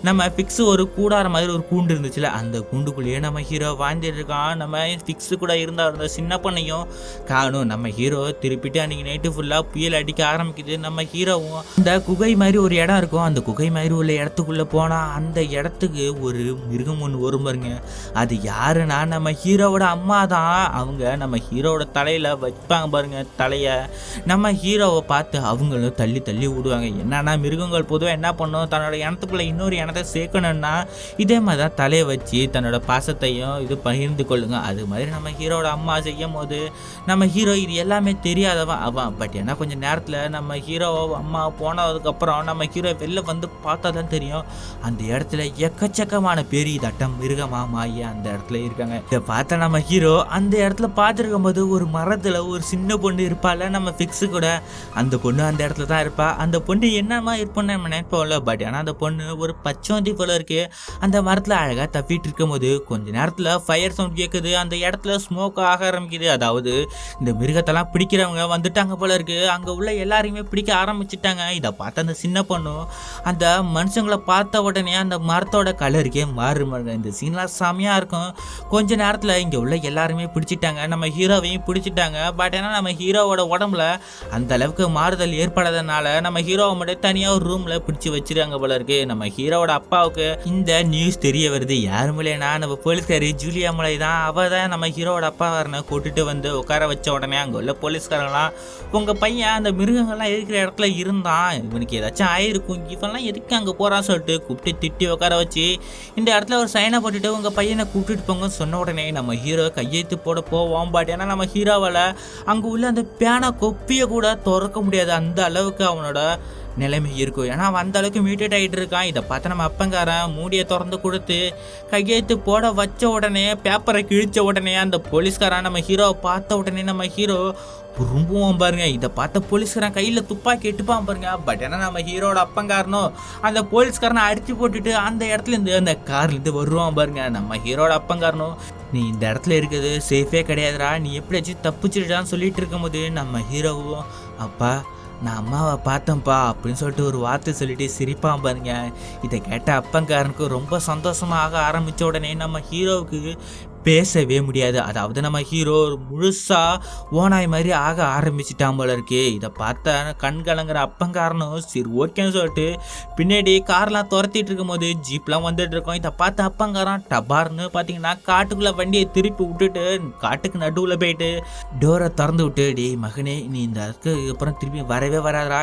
நம்ம ஃபிக்ஸு ஒரு கூடார மாதிரி ஒரு கூண்டு இருந்துச்சுல, அந்த கூண்டுக்குள்ளேயே நம்ம ஹீரோ வாழ்ந்துட்டு இருக்கான். நம்ம ஃபிக்ஸு கூட இருந்த சின்ன பொண்ணையும் காணும். நம்ம ஹீரோ திருப்பிட்டு அன்றைக்கி நைட்டு ஃபுல்லாக புயல் அடிக்க ஆரம்பிக்குது. நம்ம ஹீரோவும் அந்த குகை மாதிரி ஒரு இடம் இருக்கும், அந்த குகை மாதிரி உள்ள இடத்துக்குள்ளே போனால் அந்த இடத்துக்கு ஒரு மிருகம் ஒன்று வரும் பாருங்க. அது யாருன்னா நம்ம ஹீரோவோட அம்மா தான். அவங்க நம்ம ஹீரோவோட தலையில் வைப்பாங்க பாருங்க தலையை. நம்ம ஹீரோவை பார்த்து அவங்களும் தள்ளி தள்ளி விடுவாங்க. என்னன்னா மிருகங்கள் பொதுவாக என்ன பண்ணும், தன்னோட இனத்துக்குள்ளே இன்னொரு இனத்தை சேர்க்கணும்னா இதே மாதிரி தான் தலையை வச்சு தன்னோட பாசத்தையும் இது பகிர்ந்து கொள்ளுங்க. அது மாதிரி நம்ம ஹீரோட அம்மா செய்யும் போது நம்ம ஹீரோ இது எல்லாமே தெரியாதவன் அவன். பட் ஏன்னா கொஞ்சம் நேரத்தில் நம்ம ஹீரோ அம்மா போனதுக்கப்புறம் நம்ம ஹீரோ வெளில வந்து பார்த்தா தான் தெரியும் அந்த இடத்துல எக்கச்சக்கமான பெரிய தட்டம் மிருகமாக மாயி அந்த இடத்துல இருக்காங்க. இதை பார்த்தா நம்ம ஹீரோ அந்த இடத்துல பார்த்துருக்கும் போது ஒரு மரத்தில் ஒரு சின்ன பொண்ணு இருப்பாள் நம்ம ஃபிக்ஸு கூட. அந்த பொண்ணு அந்த இடத்துல தான் இருப்பா. அந்த பொண்ணு என்னமா இருப்போன்னு நம்ம நினைப்போம்ல. பட் ஆனால் அந்த பொண்ணு ஒரு பச்சோந்தி போல இருக்கு. அந்த மரத்தில் அழகாக தப்பிட்டு இருக்கும் போது கொஞ்ச நேரத்தில் ஃபயர் சவுண்ட் கேட்குது. அந்த இடத்துல ஸ்மோக் ஆக ஆரம்பிக்குது. அதாவது இந்த மிருகத்தெல்லாம் பிடிக்கிறவங்க வந்துட்டாங்க போல இருக்கு. அங்கே உள்ள எல்லாரையுமே பிடிக்க ஆரம்பிச்சுட்டாங்க. இதை பார்த்து அந்த சின்ன பொண்ணும் அந்த மனுஷங்களை பார்த்த உடனே அந்த மரத்தோட கலருக்கே மாறுமாங்க. இந்த சீன்லாம் செமையாக இருக்கும். கொஞ்ச நேரத்தில் இங்கே உள்ள எல்லாருமே பிடிச்சிட்டாங்க, நம்ம ஹீரோவையும் பிடிச்சிட்டாங்க. பட் ஏன்னா நம்ம ஹீரோவோட உடம்புல அந்த அளவுக்கு மாறுதல் ஏற்படாதனால நம்ம ஹீரோவை மட்டும் தனியாக ஒரு ரூமில் பிடிச்சி வச்சிருக்காங்க போல இருக்கு. நம்ம ஹீரோவோட அப்பாவுக்கு இந்த நியூஸ் தெரிய வருது. யாரும் இல்லைன்னா நம்ம போலீஸ்காரி ஜூலியா மலை தான். அவள் தான் நம்ம ஹீரோவோட அப்பா வரனை கூட்டிட்டு வந்து உட்கார வச்ச உடனே அங்கே உள்ள போலீஸ்காரங்களாம் உங்கள் பையன் அந்த மிருகங்கள்லாம் இருக்கிற இடத்துல இருந்தான், இவனுக்கு ஏதாச்சும் ஆயிருக்கும், இவெல்லாம் எதுக்கு அங்கே போகிறான்னு சொல்லிட்டு கூப்பிட்டு திட்டி உட்கார வச்சு இந்த இடத்துல ஒரு சைனை போட்டுட்டு உங்கள் பையனை கூப்பிட்டுட்டு போங்கன்னு சொன்ன உடனே நம்ம ஹீரோ கையெழுத்து போட போவோம். பட் ஏன்னா நம்ம ஹீரோவால் அங்கே உள்ள அந்த பேனா கொப்பியை கூட திறக்க முடியாது. அந்த அளவுக்கு அவனோட நிலைமை இருக்கும். ஏன்னா அவன் அந்த அளவுக்கு மியூட்டேட் ஆகிட்டு இருக்கான். இதை பார்த்து நம்ம அப்பங்காரன் மூடியை திறந்து கொடுத்து கையெழுத்து போட வச்ச உடனே, பேப்பரை கிழிச்ச உடனே அந்த போலீஸ்காரன் நம்ம ஹீரோவை பார்த்த உடனே நம்ம ஹீரோ ரொம்பவும் பாருங்க. இதை பார்த்த போலீஸ்காரன் கையில் துப்பாக்கி எட்டுப்பான் பாருங்க. பட் ஏன்னா நம்ம ஹீரோட அப்பங்காரனும் அந்த போலீஸ்காரனை அடிச்சு போட்டுட்டு அந்த இடத்துலேருந்து அந்த கார்லேருந்து வருவான் பாருங்க. நம்ம ஹீரோட அப்பங்காரனும் நீ இந்த இடத்துல இருக்குது சேஃபே கிடையாதுடா, நீ எப்படியாச்சும் தப்பிச்சிடுடான்னு சொல்லிட்டு இருக்கும்போது நம்ம ஹீரோவும் அப்பா நான் அம்மாவை பார்த்தேன்ப்பா அப்படின்னு சொல்லிட்டு ஒரு வார்த்தை சொல்லிட்டு சிரிப்பான் பாருங்க. இதை கேட்ட அப்பங்காரனுக்கு ரொம்ப சந்தோஷமாக ஆரம்பித்த உடனே நம்ம ஹீரோவுக்கு பேசவே முடியாது. அதாவது நம்ம ஹீரோ முழுசாக ஓனாய் மாதிரி ஆக ஆரம்பிச்சிட்டான் போல இருக்கு. இதை பார்த்தா கண் கலங்குற அப்பங்காரனும் சரி ஓகேன்னு சொல்லிட்டு பின்னாடி கார்லாம் துரத்திட்டு இருக்கும் போது ஜீப்லாம் வந்துட்டு இருக்கோம். இதை பார்த்து அப்பங்காரன் டபார்னு பார்த்தீங்கன்னா காட்டுக்குள்ளே வண்டியை திருப்பி விட்டுட்டு காட்டுக்கு நடுவில் போயிட்டு டோரை திறந்து விட்டு, டேய் மகனே நீ இந்த அப்புறம் திருப்பி வரவே வராதா,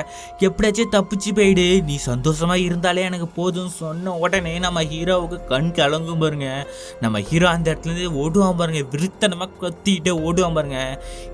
எப்படியாச்சும் தப்பிச்சு போயிடு, நீ சந்தோஷமாக இருந்தாலே எனக்கு போதும் சொன்ன உடனே நம்ம ஹீரோவுக்கு கண் கலங்கும் பாருங்க. நம்ம ஹீரோ அந்த இடத்துலேருந்து ஓடுவான் பாருங்க, விருத்தனமாக கத்திக்கிட்டே ஓடுவான் பாருங்க.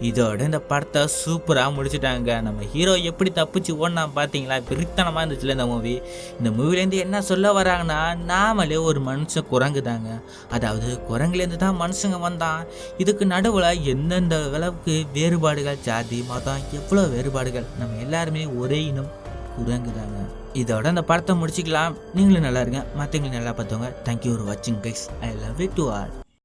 இதோட இந்த படத்தை சூப்பராக முடிச்சுட்டாங்க. நம்ம ஹீரோ எப்படி தப்பிச்சு ஓடினா பார்த்தீங்களா, விருத்தனமாக இருந்துச்சுல இந்த மூவி. இந்த மூவிலேருந்து என்ன சொல்ல வராங்கன்னா, நாமளே ஒரு மனுஷன் குரங்கு தாங்க. அதாவது குரங்குலேருந்து தான் மனுஷங்க வந்தான். இதுக்கு நடுவில் எந்தெந்த அளவுக்கு வேறுபாடுகள், ஜாதி மதம் எவ்வளோ வேறுபாடுகள், நம்ம எல்லாருமே ஒரே இனம் குரங்கு தாங்க. இதோட அந்த படத்தை முடிச்சுக்கலாம். நீங்களும் நல்லா இருங்க, மற்றவங்களும் நல்லா பார்த்தவங்க. தேங்க்யூ ஃபார் வாட்சிங் guys. I love you to all.